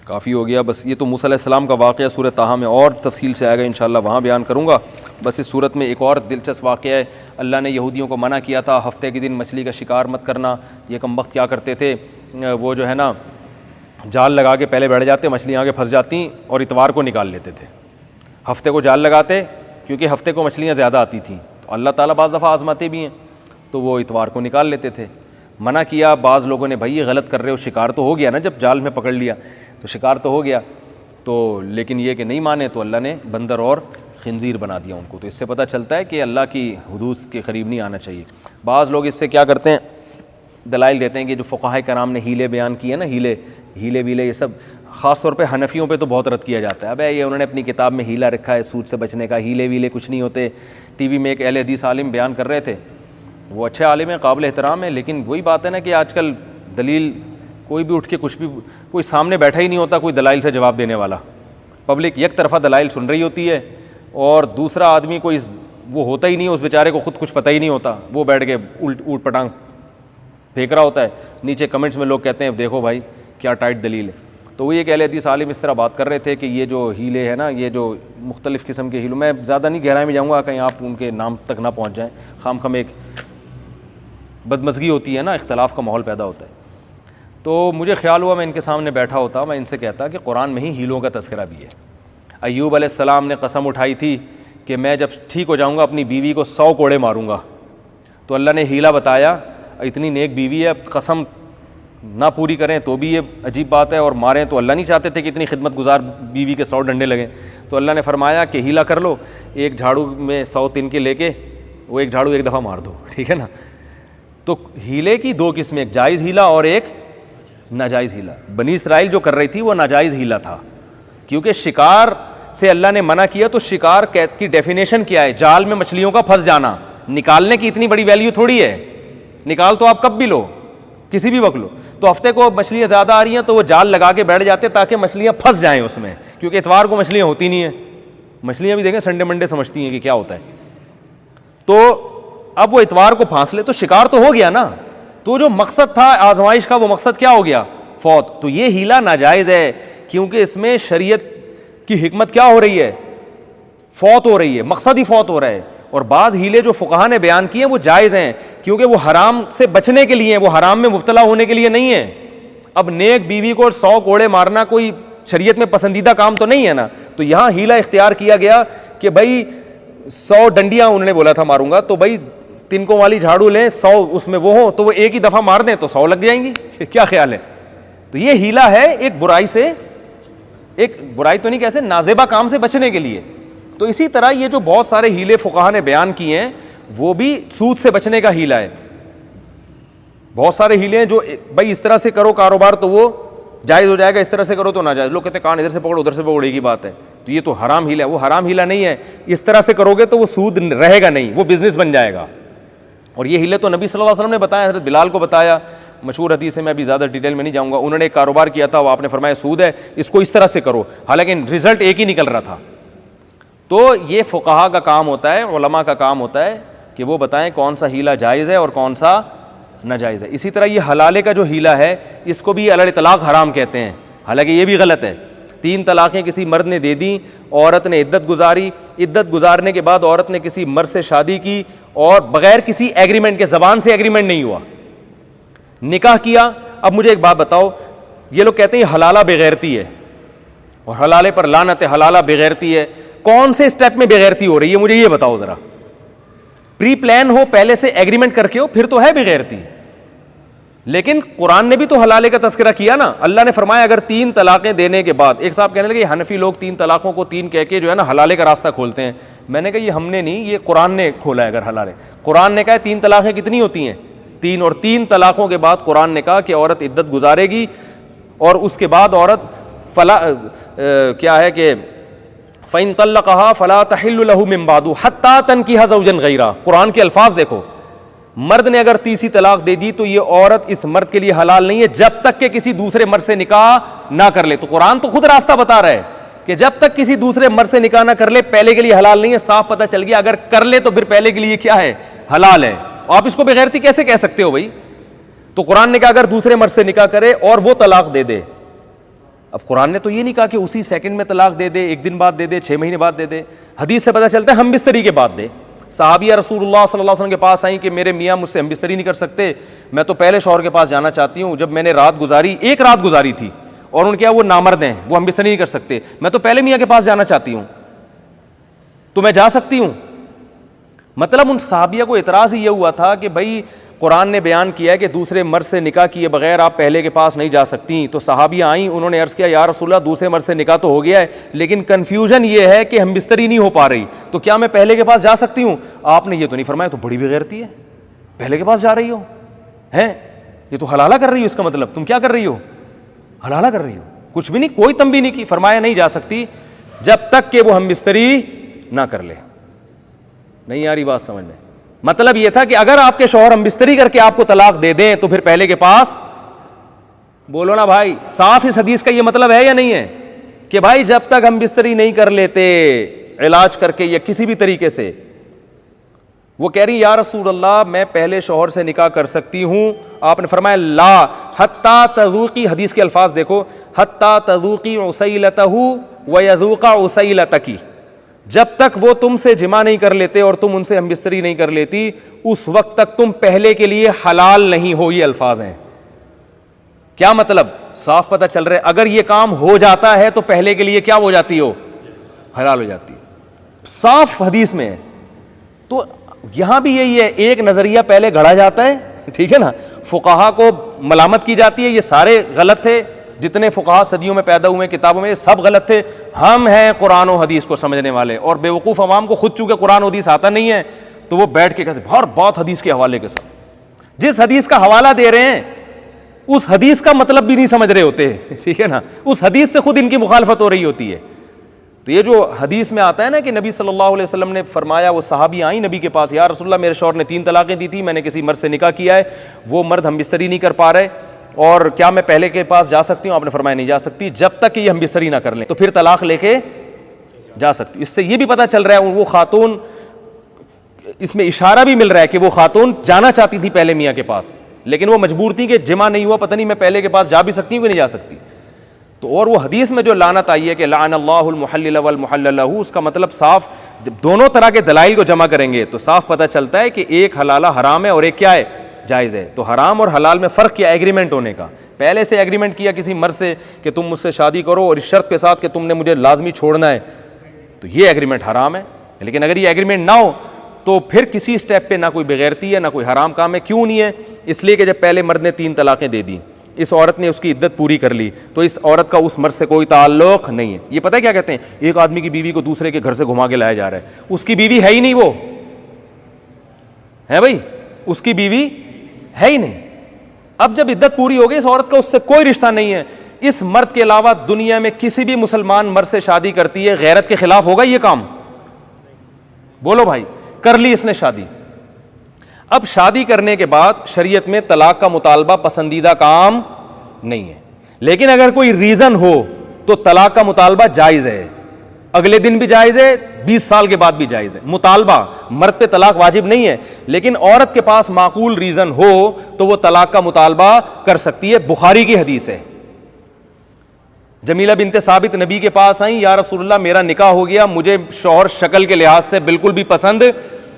काफ़ी हो गया, बस ये तो मूसा अलैहिस्सलाम का वाक़या सूरह ताहा में और तफसील से आएगा इंशाअल्लाह, वहाँ बयान करूँगा। बस इस सूरत में एक और दिलचस्प वाक़या है, अल्लाह ने यहूदियों को मना किया था हफ्ते के दिन मछली का शिकार मत करना। ये कम वक्त क्या करते थे, वो जो है ना जाल लगा के पहले बैठ जाते, मछलियाँ आगे फंस जाती और इतवार को निकाल लेते थे। हफ्ते को जाल लगाते क्योंकि हफ्ते को मछलियाँ ज़्यादा आती थीं, तो अल्लाह ताला बाज़ दफ़ा आज़माते भी हैं, तो वो इतवार को निकाल लेते थे। मना किया बाज़ लोगों ने, भाई ये गलत कर रहे हो, शिकार तो हो गया ना, जब जाल में पकड़ लिया तो शिकार तो हो गया, तो लेकिन ये कि नहीं माने, तो अल्लाह ने बंदर और खिंजीर बना दिया उनको। तो इससे पता चलता है कि अल्लाह की हुदूद के करीब नहीं आना चाहिए। बाज़ लोग इससे क्या करते हैं, दलाइल देते हैं कि जो फ़ुक़हा कराम ने हीले बयान किए ना, हीले वीले, ये सब ख़ास तौर पे हनफियों पे तो बहुत रद्द किया जाता है। अब ये उन्होंने अपनी किताब में हीला रखा है सूद से बचने का, हीले वीले कुछ नहीं होते। टीवी में एक अहले हदीस आलिम बयान कर रहे थे, वो अच्छे आलिम है, काबिल एहतराम है, लेकिन वही बात है ना कि आजकल दलील कोई भी उठ के कुछ भी, कोई सामने बैठा ही नहीं होता कोई दलाइल से जवाब देने वाला। पब्लिक एक तरफा दलाइल सुन रही होती है, और दूसरा आदमी कोई वो होता ही नहीं है, उस बेचारे को खुद कुछ पता ही नहीं होता, वो बैठ के ऊट पटांग फेंक रहा होता है। नीचे कमेंट्स में लोग कहते हैं देखो भाई क्या टाइट दलील है। तो वही एक अहले हदीस आलिम इस तरह बात कर रहे थे कि ये जो हीले हैं ना, ये जो मुख्तलिफ़ किस्म के हीलों, मैं ज़्यादा नहीं गहराई में जाऊँगा कहीं आप उनके नाम तक ना पहुँच जाएँ, खाम एक बदमज़गी होती है ना, इख्तलाफ का माहौल पैदा होता है। तो मुझे ख्याल हुआ मैं इनके सामने बैठा होता, मैं इनसे कहता कि कुरान में ही हीलों का तज़किरा भी है। अय्यूब अलैहिस्सलाम ने कसम उठाई थी कि मैं जब ठीक हो जाऊँगा अपनी बीवी को 100 कोड़े मारूँगा, तो अल्लाह ने हीला बताया, इतनी नेक बीवी है, अब कसम ना पूरी करें तो भी ये अजीब बात है, और मारें तो अल्लाह नहीं चाहते थे कि इतनी खिदमत गुजार बीवी के 100 डंडे लगें। तो अल्लाह ने फरमाया कि हीला कर लो, एक झाड़ू में 100 तिनके लेके वो एक झाड़ू एक दफ़ा मार दो, ठीक है ना। तो हीले की 2 किस्में, एक जायज़ हीला और एक नाजायज़ हीला। बनी इसराइल जो कर रही थी वो नाजायज़ हीला था, क्योंकि शिकार से अल्लाह ने मना किया। तो शिकार की डेफिनेशन क्या है? जाल में मछलियों का फंस जाना। निकालने की इतनी बड़ी वैल्यू थोड़ी है, निकाल तो आप कब भी लो, किसी भी वक्त लो। तो हफ्ते को मछलियाँ ज़्यादा आ रही हैं तो वो जाल लगा के बैठ जाते ताकि मछलियाँ फंस जाएं उसमें, क्योंकि इतवार को मछलियाँ होती नहीं हैं। मछलियाँ भी देखें संडे मंडे समझती हैं कि क्या होता है। तो अब वो इतवार को फांस ले तो शिकार तो हो गया ना। तो जो मकसद था आजमाइश का, वो मकसद क्या हो गया? फौत। तो ये हीला नाजायज़ है, क्योंकि इसमें शरीयत की हिकमत क्या हो रही है? फौत हो रही है, मकसद ही फौत हो रहा है। और बाज़ हीले जो फ़ुक़हा ने बयान किए वो जायज़ हैं, क्योंकि वो हराम से बचने के लिए हैं, वो हराम में मुब्तला होने के लिए नहीं है। अब नेक बीवी को 100 कोड़े मारना कोई शरीयत में पसंदीदा काम तो नहीं है ना। तो यहाँ हीला इख्तियार किया गया कि भाई 100 डंडियाँ उन्होंने बोला था मारूंगा, तो भाई तिनकों वाली झाड़ू लें, 100 उसमें वो हो, तो वो एक ही दफ़ा मार दें तो 100 लग जाएंगी। क्या ख्याल है? तो ये हीला है एक बुराई से, एक बुराई तो नहीं कैसे, नाजेबा काम से बचने के लिए। तो इसी तरह ये जो बहुत सारे हीले फुकाहा ने बयान किए हैं वो भी सूद से बचने का हीला है। बहुत सारे हीले हैं जो भाई इस तरह से करो कारोबार तो वो जायज़ हो जाएगा, इस तरह से करो तो नाजायज़। लोग कहते हैं कान इधर से पकड़ो उधर से पकड़ो, एक ही बात है। तो ये तो हराम हीला है, वो हराम हीला नहीं है। इस तरह से करोगे तो वो सूद रहेगा नहीं, वो बिजनेस बन जाएगा। और ये हीले तो नबी सल्लल्लाहु अलैहि वसल्लम ने बताया, हज़रत बिलाल को बताया, मशहूर हदीस है, मैं अभी ज़्यादा डिटेल में नहीं जाऊँगा। उन्होंने एक कारोबार किया था, वो आपने फरमाया सूद है, इसको इस तरह से करो, हालांकि रिजल्ट एक ही निकल रहा था। तो ये फुक़हा का काम होता है, उलमा का काम होता है कि वो बताएं कौन सा हीला जायज़ है और कौन सा नाजायज़ है। इसी तरह ये हलाले का जो हीला है इसको भी अलग तलाक हराम कहते हैं, हालांकि ये भी गलत है। 3 तलाक़ें किसी मर्द ने दे दी, औरत ने इद्दत गुजारी, इद्दत गुजारने के बाद औरत ने किसी मर्द से शादी की और बग़ैर किसी एग्रीमेंट के, ज़बान से एग्रीमेंट नहीं हुआ, निकाह किया। अब मुझे एक बात बताओ, ये लोग कहते हैं हलाला बेगैरती है और हलाले पर लानत है, हलाला बेगैरती है। कौन से स्टेप में बेगैरती हो रही है, मुझे ये बताओ ज़रा। प्री प्लान हो, पहले से एग्रीमेंट करके हो, फिर तो है बेगैरती। लेकिन कुरान ने भी तो हलाले का तस्करा किया ना। अल्लाह ने फरमाया अगर 3 तलाक़ें देने के बाद, एक साहब कहने लगे हनफी लोग 3 तलाक़ों को 3 कह के जो है ना हलाले का रास्ता खोलते हैं। मैंने कहा ये हमने नहीं, ये कुरान ने खोला है। अगर हलाले, कुरान ने कहा 3 तलाक़ें कितनी होती हैं, 3, और 3 तलाक़ों के बाद कुरान ने कहा कि औरत इद्दत गुजारेगी और उसके बाद औरत फला क्या है कि फ़इन तल्लक़हा फ़ला तहिल्लु लहू मिन बादु हत्ता तनकिहा ज़ौजन गैरा। कुरान के अल्फाज देखो, मर्द ने अगर तीसरी तलाक दे दी तो ये औरत इस मर्द के लिए हलाल नहीं है जब तक कि किसी दूसरे मर्द से निकाह ना कर ले। तो कुरान तो खुद रास्ता बता रहा है कि जब तक किसी दूसरे मर्द से निकाह ना कर ले पहले के लिए हलाल नहीं है। साफ पता चल गया, अगर कर ले तो फिर पहले के लिए क्या है, हलाल है। आप इसको बेगैरती कैसे कह सकते हो भाई? तो कुरान ने कहा अगर दूसरे मर्द से निकाह करे और वो तलाक दे दे। अब कुरान ने तो ये नहीं कहा कि उसी सेकंड में तलाक दे दे, 1 दिन बाद दे दे, 6 महीने बाद दे दे। हदीस से पता चलता है हम बिस्तरी के बाद दे। सहाबिया रसूलुल्लाह सल्लल्लाहु अलैहि वसल्लम के पास आई कि मेरे मियाँ मुझसे हम बिस्तरी नहीं कर सकते, मैं तो पहले शौहर के पास जाना चाहती हूँ। जब मैंने रात गुजारी, 1 रात गुजारी थी और उनके यहाँ वो नामर्द हैं, वो हम बिस्तरी नहीं कर सकते, मैं तो पहले मियाँ के पास जाना चाहती हूँ, तो मैं जा सकती हूँ। मतलब उन सहाबिया को इतराज़ ही ये हुआ था कि भाई कुरान ने बयान किया है कि दूसरे मर्द से निकाह किए बगैर आप पहले के पास नहीं जा सकती। तो सहाबियाँ आई, उन्होंने अर्ज़ किया या रसूलल्लाह दूसरे मर्द से निकाह तो हो गया है, लेकिन कन्फ्यूजन ये है कि हम बिस्तरी नहीं हो पा रही, तो क्या मैं पहले के पास जा सकती हूँ? आपने ये तो नहीं फरमाया, तो बड़ी बेगैरती है, पहले के पास जा रही हो हैं, ये तो हलाला कर रही हो। इसका मतलब तुम क्या कर रही हो, हलाला कर रही हो। कुछ भी नहीं, कोई तंबी नहीं की। फरमाया नहीं जा सकती जब तक कि वो हम बिस्तरी ना कर ले। नहीं आ रही बात समझ में? मतलब यह था कि अगर आपके शौहर हम बिस्तरी करके आपको तलाक दे दें तो फिर पहले के पास, बोलो ना भाई, साफ इस हदीस का यह मतलब है या नहीं है कि भाई जब तक हम बिस्तरी नहीं कर लेते इलाज करके या किसी भी तरीके से, वो कह रही या रसूल अल्लाह मैं पहले शौहर से निकाह कर सकती हूं। आपने फरमाया ला हत्ता तज़ूक़ी, हदीस के अल्फाज देखो, हत्ता तज़ूक़ी उसैलतहु व यज़ूक़ा उसैलतकी, जब तक वो तुमसे जिमा नहीं कर लेते और तुम उनसे हम बिस्तरी नहीं कर लेती उस वक्त तक तुम पहले के लिए हलाल नहीं हो। ये अल्फाज हैं। क्या मतलब? साफ पता चल रहा है अगर ये काम हो जाता है तो पहले के लिए क्या हो जाती हो, हलाल हो जाती है। साफ हदीस में है। तो यहां भी यही है, एक नजरिया पहले गढ़ा जाता है, ठीक है ना, फुकाहा को मलामत की जाती है ये सारे गलत थे, जितने फुकाहा सदियों में पैदा हुए किताबों में सब गलत थे। हम हैं कुरान और हदीस को समझने वाले, और बेवकूफ़ अवाम को खुद चूंकि कुरान और हदीस आता नहीं है तो वो बैठ के कहते हर बात हदीस के हवाले के साथ। जिस हदीस का हवाला दे रहे हैं उस हदीस का मतलब भी नहीं समझ रहे होते, ठीक है ना, उस हदीस से खुद इनकी मुखालफत हो रही होती है। तो ये जो हदीस में आता है ना कि नबी सल्लल्लाहु अलैहि वसल्लम ने फरमाया, वो सहाबी आई नबी के पास, या रसूलल्लाह मेरे शौहर ने 3 तलाक़ें दी थी, मैंने किसी मर्द से निकाह किया है, वो मर्द हम बिस्तरी नहीं कर पा रहे, और क्या मैं पहले के पास जा सकती हूँ? आपने फरमाया नहीं जा सकती जब तक कि ये हम बिस्तरी ना कर लें, तो फिर तलाक लेके जा सकती। इससे ये भी पता चल रहा है वो खातून, इसमें इशारा भी मिल रहा है कि वो खातून जाना चाहती थी पहले मियाँ के पास, लेकिन वो मजबूर थी कि जिमा नहीं हुआ, पता नहीं मैं पहले के पास जा भी सकती हूँ कि नहीं जा सकती। तो और वो हदीस में जो लानत आई है कि लाअनल्लाहुल मुहल्लिल वल मुहल्लल लहू, उसका मतलब साफ, जब दोनों तरह के दलाइल को जमा करेंगे तो साफ पता चलता है कि एक हलाला हराम है और एक क्या है, जायज़ है। तो हराम और हलाल में फ़र्क क्या? एग्रीमेंट होने का। पहले से एग्रीमेंट किया किसी मर्द से कि तुम मुझसे शादी करो और इस शर्त के साथ कि तुमने मुझे लाजमी छोड़ना है, तो ये एग्रीमेंट हराम है। लेकिन अगर ये एग्रीमेंट ना हो तो फिर किसी स्टेप पे ना कोई बेगैरती है ना कोई हराम काम है। क्यों नहीं है? इसलिए कि जब पहले मर्द ने 3 तलाक़ें दे दी, इस औरत ने उसकी इद्दत पूरी कर ली, तो इस औरत का उस मर्द से कोई ताल्लुक नहीं है। ये पता है क्या कहते हैं, एक आदमी की बीवी को दूसरे के घर से घुमा के लाया जा रहा है, उसकी बीवी है ही नहीं, वो है भाई, उसकी बीवी है ही नहीं। अब जब इद्दत पूरी हो गई, इस औरत का उससे कोई रिश्ता नहीं है, इस मर्द के अलावा दुनिया में किसी भी मुसलमान मर्द से शादी करती है, गैरत के खिलाफ होगा ये काम? बोलो भाई। कर ली इसने शादी। अब शादी करने के बाद शरीयत में तलाक का मुतालबा पसंदीदा काम नहीं है, लेकिन अगर कोई रीजन हो तो तलाक का मुतालबा जायज है, अगले दिन भी जायज है, 20 साल के बाद भी जायज है। मुतालबा, मर्द पे तलाक वाजिब नहीं है, लेकिन औरत के पास माकूल रीजन हो तो वो तलाक का मुतालबा कर सकती है। बुखारी की हदीस है, जमीला बिनते साबित नबी के पास आई, या रसूलल्लाह मेरा निकाह हो गया, मुझे शौहर शक्ल के लिहाज से बिल्कुल भी पसंद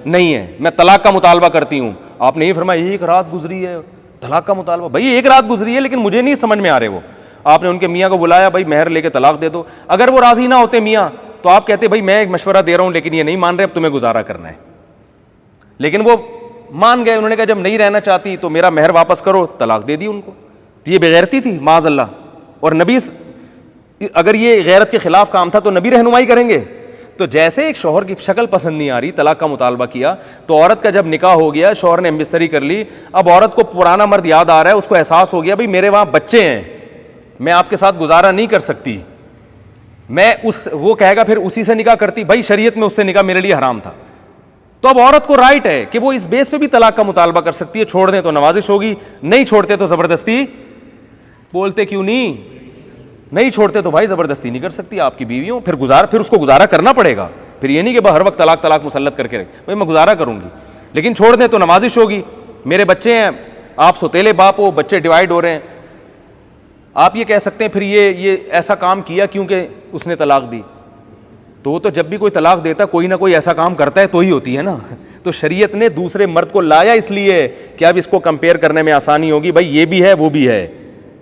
नहीं है, मैं तलाक का मुतालबा करती हूं। आपने ये फरमाया एक रात गुजरी है, तलाक का मुतालबा? भाई एक रात गुजरी है, लेकिन मुझे नहीं समझ में आ रहे वो। आपने उनके मियाँ को बुलाया, भाई मेहर लेके तलाक दे दो। अगर वो राजी ना होते मियाँ, तो आप कहते भाई मैं एक मशवरा दे रहा हूं, लेकिन ये नहीं मान रहे, अब तुम्हें गुजारा करना है। लेकिन वो मान गए, उन्होंने कहा जब नहीं रहना चाहती तो मेरा मेहर वापस करो, तलाक दे दी उनको। तो ये बेगैरती थी माज़अल्लाह। और नबी, अगर ये गैरत के खिलाफ काम था तो नबी रहनुमाई करेंगे। तो जैसे एक शौहर की शक्ल पसंद नहीं आ रही, तलाक का मुतालबा किया, तो औरत का जब निकाह हो गया, शौहर ने बिस्तरी कर ली, अब औरत को पुराना मर्द याद आ रहा है, उसको एहसास हो गया भाई मेरे वहां बच्चे हैं, मैं आपके साथ गुजारा नहीं कर सकती, वो कहेगा फिर उसी से निकाह करती। भाई शरीयत में उससे निकाह मेरे लिए हराम था। तो अब औरत को राइट है कि वो इस बेस पे भी तलाक का मुतालबा कर सकती है, छोड़ दें तो नवाजिश होगी, नहीं छोड़ते तो जबरदस्ती। बोलते क्यों नहीं छोड़ते तो भाई जबरदस्ती नहीं कर सकती, आपकी बीवी हो, फिर उसको गुजारा करना पड़ेगा। फिर ये नहीं कि हर वक्त तलाक तलाक मुसल्लत करके रहे, भाई मैं गुजारा करूंगी, लेकिन छोड़ दें तो नवाजिश होगी, मेरे बच्चे हैं, आप सोतेले बाप हो, बच्चे डिवाइड हो रहे हैं। आप ये कह सकते हैं फिर ये ऐसा काम किया क्योंकि उसने तलाक दी। तो वो तो जब भी कोई तलाक देता कोई ना कोई ऐसा काम करता है तो ही होती है ना। तो शरीयत ने दूसरे मर्द को लाया इसलिए कि अब इसको कंपेयर करने में आसानी होगी, भाई ये भी है वो भी है,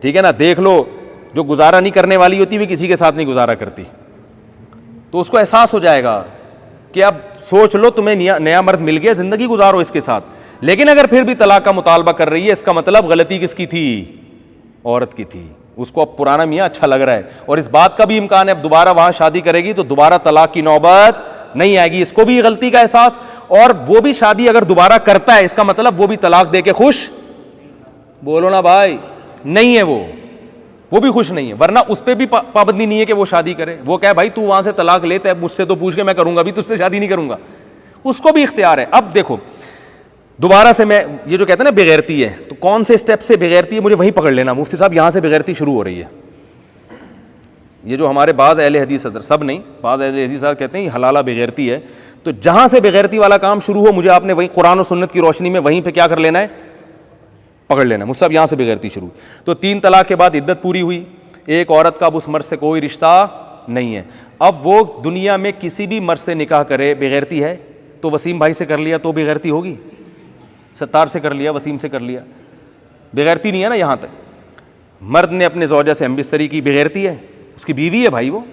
ठीक है ना। देख लो, जो गुजारा नहीं करने वाली होती भी किसी के साथ नहीं गुजारा करती, तो उसको एहसास हो जाएगा कि अब सोच लो तुम्हें नया मर्द मिल गया, जिंदगी गुजारो इसके साथ। लेकिन अगर फिर भी तलाक का मुतालबा कर रही है, इसका मतलब गलती किसकी थी? औरत की थी। उसको अब पुराना मियाँ अच्छा लग रहा है, और इस बात का भी इम्कान है अब दोबारा वहां शादी करेगी तो दोबारा तलाक की नौबत नहीं आएगी, इसको भी गलती का एहसास। और वो भी शादी अगर दोबारा करता है, इसका मतलब वो भी तलाक दे के खुश, बोलो ना भाई, नहीं है, वो भी खुश नहीं है। वरना उस पर भी पाबंदी नहीं है कि वो शादी करे। वो कहे भाई तू वहां से तलाक लेते है, मुझसे तो पूछ के मैं करूंगा, भी तुझसे शादी नहीं करूंगा, उसको भी इख्तियार है। अब देखो दोबारा से मैं ये जो कहते हैं ना बेगैरती है, तो कौन से स्टेप से बेगैरती है मुझे वहीं पकड़ लेना। मुफ्ती साहब यहां से बेगैरती शुरू हो रही है। ये जो हमारे बाज़ अहले हदीस हज़रत, सब नहीं, बाज़ अहले हदीस कहते हैं ये हलाला बेगैरती है। तो जहां से बेगैरती वाला काम शुरू हो, मुझे आपने वहीं कुरान और सुन्नत की रोशनी में वहीं पे क्या कर लेना है, पकड़ लेना। मुझसे यहां से बेगैरती शुरू। तो 3 तलाक के बाद इद्दत पूरी हुई, एक औरत का अब उस मर्द से कोई रिश्ता नहीं है। अब वो दुनिया में किसी भी मर्द से निकाह करे, बेगैरती है। तो वसीम भाई से कर लिया तो बेगैरती होगी, सत्तार से कर लिया, वसीम से कर लिया, बेगैरती नहीं है ना। यहां तक मर्द ने अपने ज़ौजा से हमबिस्तरी की, बेगैरती है, उसकी बीवी है भाई वो।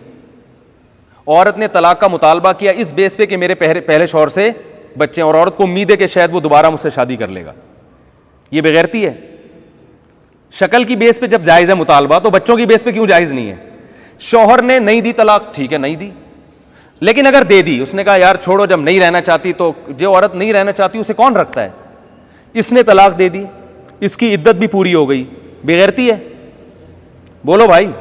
औरत ने तलाक का मुतालबा किया इस बेस पे कि मेरे पहले शौहर से बच्चे हैं, और औरत को उम्मीद है कि शायद वो दोबारा मुझसे शादी कर लेगा, ये बेगैरती है। शक्ल की बेस पे जब जायज़ है मुतालबा, तो बच्चों की बेस पे क्यों जायज़ नहीं है? शौहर ने नहीं दी तलाक, ठीक है नहीं दी, लेकिन अगर दे दी, उसने कहा यार छोड़ो, जब नहीं रहना चाहती, तो जो औरत नहीं रहना चाहती उसे कौन रखता है, इसने तलाक दे दी, इसकी इद्दत भी पूरी हो गई, बेगैरती है? बोलो भाई।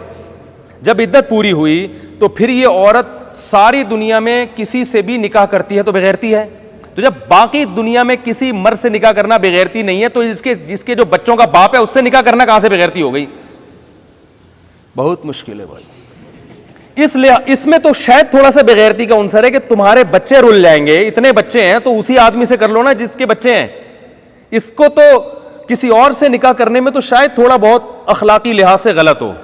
जब इद्दत पूरी हुई तो फिर ये औरत सारी दुनिया में किसी से भी निकाह करती है तो बेगैरती है। तो जब बाकी दुनिया में किसी मर्द से निकाह करना बेगैरती नहीं है, तो जिसके जो बच्चों का बाप है उससे निकाह करना कहां से बेगैरती हो गई? बहुत मुश्किल है भाई। इसलिए इसमें तो शायद थोड़ा सा बेगैरती का उनसर है कि तुम्हारे बच्चे रुल जाएंगे, इतने बच्चे हैं तो उसी आदमी से कर लो ना जिसके बच्चे हैं। इसको तो किसी और से निकाह करने में तो शायद थोड़ा बहुत अखलाकी लिहाज से गलत हो,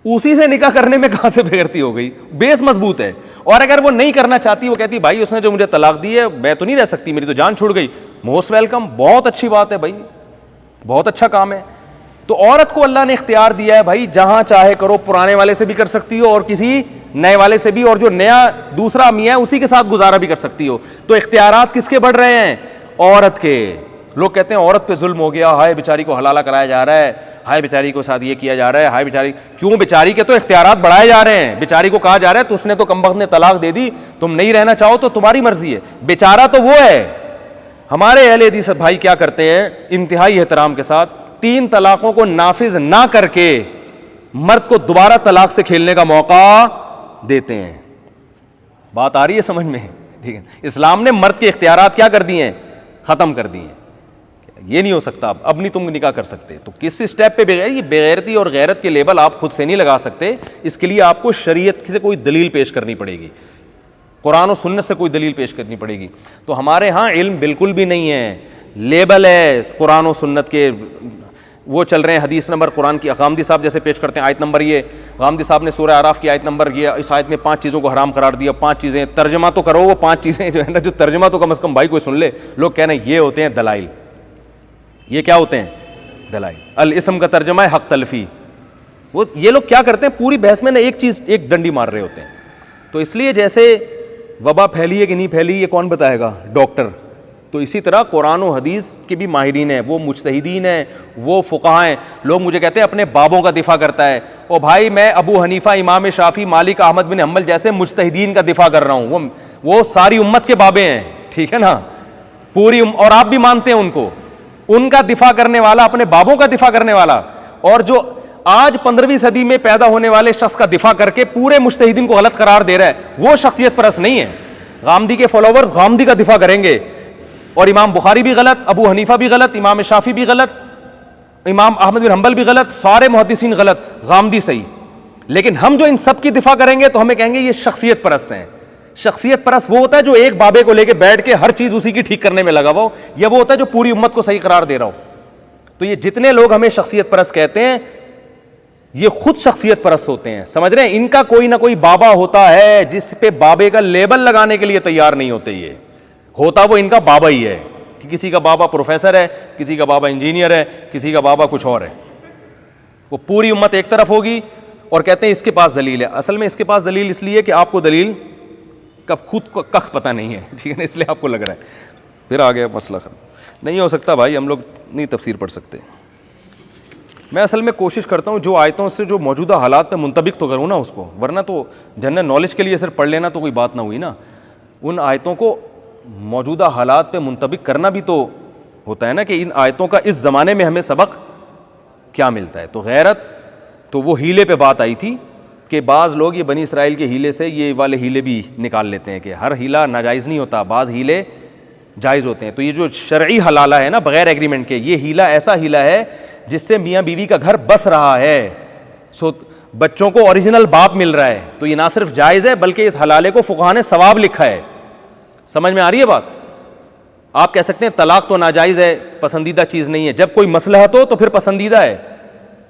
उसी से निकाह करने में कहां से बेगैरती हो गई? बेस मजबूत है। और अगर वो नहीं करना चाहती, वो कहती भाई उसने जो मुझे तलाक दी है मैं तो नहीं रह सकती, मेरी तो जान छूट गई, मोस्ट वेलकम, बहुत अच्छी बात है भाई, बहुत अच्छा काम है। तो औरत को अल्लाह ने इख्तियार दिया है भाई, जहां चाहे करो, पुराने वाले से भी कर सकती हो और किसी नए वाले से भी, और जो नया दूसरा मियाँ है उसी के साथ गुजारा भी कर सकती हो। तो इख्तियारात किसके बढ़ रहे हैं? औरत के। लोग कहते हैं औरत पे जुल्म हो गया, हाय बेचारी को हलाला कराया जा रहा है, हाय बेचारी को साथ ये किया जा रहा है, हाय बेचारी, क्यों? बेचारी के तो इख्तियारात बढ़ाए जा रहे हैं। बेचारी को कहा जा रहा है तो उसने तो कमबख्त ने तलाक दे दी, तुम नहीं रहना चाहो तो तुम्हारी मर्जी है। बेचारा तो वो है। हमारे अहले हदीस भाई क्या करते हैं, इंतहाई एहतराम के साथ 3 तलाकों को नाफिज ना करके मर्द को दोबारा तलाक से खेलने का मौका देते हैं। बात आ रही है समझ में? ठीक है, इस्लाम ने मर्द के इख्तियारात क्या कर दिए हैं? खत्म कर दिए हैं। ये नहीं हो सकता, अब नहीं तुम निकाह कर सकते। तो किस स्टेप पे ये बेगैरती और गैरत के लेबल आप खुद से नहीं लगा सकते। इसके लिए आपको शरीयत से कोई दलील पेश करनी पड़ेगी, कुरान और सुन्नत से कोई दलील पेश करनी पड़ेगी। तो हमारे यहाँ इल्म बिल्कुल भी नहीं है, लेबल है कुरान और सुन्नत के, वो चल रहे हैं हदीस नंबर कुरान की। गामदी साहब जैसे पेश करते हैं आयत नंबर, ये गामदी साहब ने सूरह आराफ की आयत नंबर, ये इस आयत में 5 चीज़ों को हराम करार दिया। 5 चीज़ें तर्जमा तो करो, वो 5 चीज़ें जो है ना, जो तर्जमा तो कम से कम भाई कोई सुन ले। लोग कह रहे हैं ये होते हैं दलाइल। ये क्या होते हैं? दलाइल। अल इस्म का तर्जमा है हक तलफी। वो ये लोग क्या करते हैं, पूरी बहस में ना एक चीज़, एक डंडी मार रहे होते हैं। तो इसलिए जैसे वबा फैली है कि नहीं फैली ये कौन बताएगा? डॉक्टर। तो इसी तरह कुरान और हदीस के भी माहिरीन हैं, वो मुज्तहिदीन हैं, वो फुक़हा हैं। लोग मुझे कहते हैं अपने बाबों का दिफा करता है। ओ भाई, मैं अबू हनीफा, इमाम शाफी, मालिक, अहमद बिन हम्बल जैसे मुज्तहिदीन का दिफा कर रहा हूँ। वो सारी उम्मत के बाबे हैं, ठीक है ना, पूरी और आप भी मानते हैं उनको। उनका दिफा करने वाला, अपने बाबों का दिफा करने वाला, और जो आज 15वीं सदी में पैदा होने वाले शख्स का दिफा करके पूरे मुज्तहिदीन को गलत करार दे रहा है, वो शख्सियत परस्त नहीं है। गामदी के फॉलोवर्स गामदी का दिफा करेंगे, और इमाम बुखारी भी गलत, अबू हनीफा भी गलत, इमाम शाफी भी गलत, इमाम अहमद बिन हम्बल भी गलत, सारे मुहद्दिसीन गलत, गामदी सही। लेकिन हम जो इन सब की दिफा करेंगे तो हमें कहेंगे ये शख्सियत परस्त हैं। शख्सियत परस्त वो होता है जो एक बाबे को लेके बैठ के हर चीज उसी की ठीक करने में लगा हुआ हो, या वो होता है जो पूरी उम्मत को सही करार दे रहा हो। तो ये जितने लोग हमें शख्सियत परस्त कहते हैं, ये खुद शख्सियत परस्त होते हैं। समझ रहे हैं? इनका कोई ना कोई बाबा होता है जिस पे बाबे का लेबल लगाने के लिए तैयार नहीं होते। ये होता वो इनका बाबा ही है कि किसी का बाबा प्रोफेसर है, किसी का बाबा इंजीनियर है, किसी का बाबा कुछ और है। वो पूरी उम्मत एक तरफ होगी और कहते हैं इसके पास दलील है। असल में इसके पास दलील इसलिए कि आपको दलील कब खुद को कख पता नहीं है, ठीक है ना, इसलिए आपको लग रहा है। फिर आ गया मसला खत्म। नहीं हो सकता भाई, हम लोग नहीं तफसीर पढ़ सकते। मैं असल में कोशिश करता हूँ जो आयतों से जो मौजूदा हालात पे मुंतबिक तो करूँ ना उसको, वरना तो जनरल नॉलेज के लिए सिर्फ पढ़ लेना तो कोई बात ना हुई ना। उन आयतों को मौजूदा हालात पे मुंतबिक करना भी तो होता है ना, कि इन आयतों का इस ज़माने में हमें सबक क्या मिलता है। तो गैरत, तो वो हीले पे बात आई थी कि बाज़ लोग ये बनी इसराइल के हीले से ये वाले हीले भी निकाल लेते हैं कि हर हीला नाजायज़ नहीं होता, बाज़ हीले जायज़ होते हैं। तो ये जो शरई हलाला है ना बग़ैर एग्रीमेंट के, ये हीला ऐसा हीला है जिससे मियाँ बीवी का घर बस रहा है, सो बच्चों को ओरिजिनल बाप मिल रहा है। तो ये ना सिर्फ जायज़ है बल्कि इस हलाले को फुक़हा ने सवाब लिखा है। समझ में आ रही है बात? आप कह सकते हैं तलाक तो नाजायज़ है, पसंदीदा चीज़ नहीं है। जब कोई मसलहत हो तो फिर पसंदीदा है।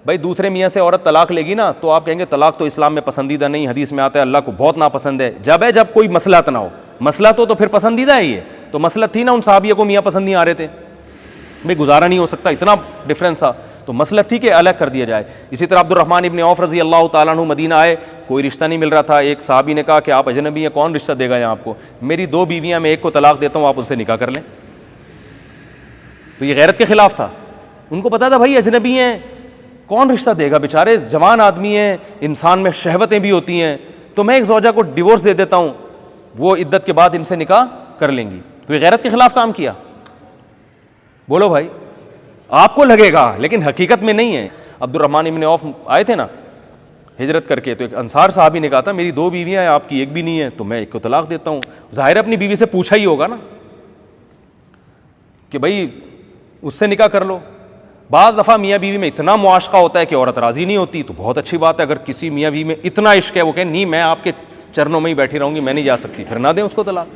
भाई दूसरे मियाँ से औरत तलाक लेगी ना तो आप कहेंगे तलाक तो इस्लाम में पसंदीदा नहीं, हदीस में आता है अल्लाह को बहुत नापसंद है। जब कोई मसलहत ना हो, मसलहत हो तो फिर पसंदीदा है। ये तो मसलहत थी ना, उन साहबियों को मियाँ पसंद नहीं आ रहे थे, भाई गुजारा नहीं हो सकता, इतना डिफरेंस था, तो मसलहत थी कि अलग कर दिया जाए। इसी तरह अब्दुर्रहमान इब्न औफ रज़ी अल्लाह ताला अन्हु मदीना आए, कोई रिश्ता नहीं मिल रहा था। एक साहबी ने कहा कि आप अजनबी हैं, कौन रिश्ता देगा यहाँ आपको? मेरी 2 बीवियाँ, मैं एक को तलाक देता हूँ, आप उससे निकाह कर लें। तो ये गैरत के खिलाफ था। उनको पता था भाई अजनबी हैं, कौन रिश्ता देगा, बेचारे जवान आदमी हैं, इंसान में शहवतें भी होती हैं, तो मैं एक ज़ौजा को डिवोर्स दे देता हूँ, वो इद्दत के बाद इनसे निकाह कर लेंगी। तो ये गैरत के खिलाफ काम किया। बोलो भाई, आपको लगेगा लेकिन हकीकत में नहीं है। अब्दुर्रहमान इब्न औफ आए थे ना हिजरत करके, तो एक अंसार साहबी ने कहा था मेरी 2 बीवियाँ हैं, आपकी एक भी नहीं है, तो मैं एक को तलाक देता हूँ। ज़ाहिर अपनी बीवी से पूछा ही होगा ना कि भाई उससे निकाह कर लो। बाज़ दफ़ा मियाँ बीवी में इतना मुआशका होता है कि औरत राज़ी नहीं होती, तो बहुत अच्छी बात है। अगर किसी मियाँ बीवी में इतना इश्क है, वो कहें नहीं मैं आपके चरणों में ही बैठी रहूँगी, मैं नहीं जा सकती, फिर ना दें उसको तलाक,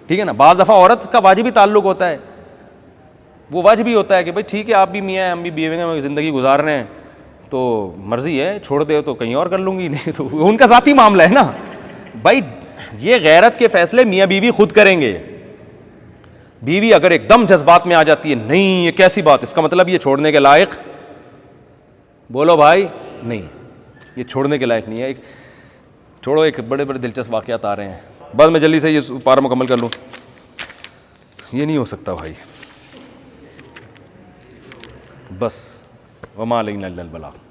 ठीक है ना। बाज़ दफ़ा औरत का वाजिबी ताल्लुक़ होता है, वो वाजिबी होता है कि भाई ठीक है आप भी मियाँ हैं, हम भी बीवी हैं, ज़िंदगी गुजार रहे हैं, तो मर्ज़ी है, छोड़ दे तो कहीं और कर लूँगी, नहीं तो उनका ज़ाती मामला है ना भाई। ये गैरत के फ़ैसले मियाँ बीवी खुद करेंगे। बीवी अगर एकदम जज्बात में आ जाती है, नहीं ये कैसी बात, इसका मतलब ये छोड़ने के लायक, बोलो भाई नहीं, ये छोड़ने के लायक नहीं है। छोड़ो, एक बड़े बड़े दिलचस्प वाक़यात आ रहे हैं, बस मैं जल्दी से ये पारा मुकम्मल कर लूँ। ये नहीं हो सकता भाई। बस वमा अलैना इल्लल बलाग।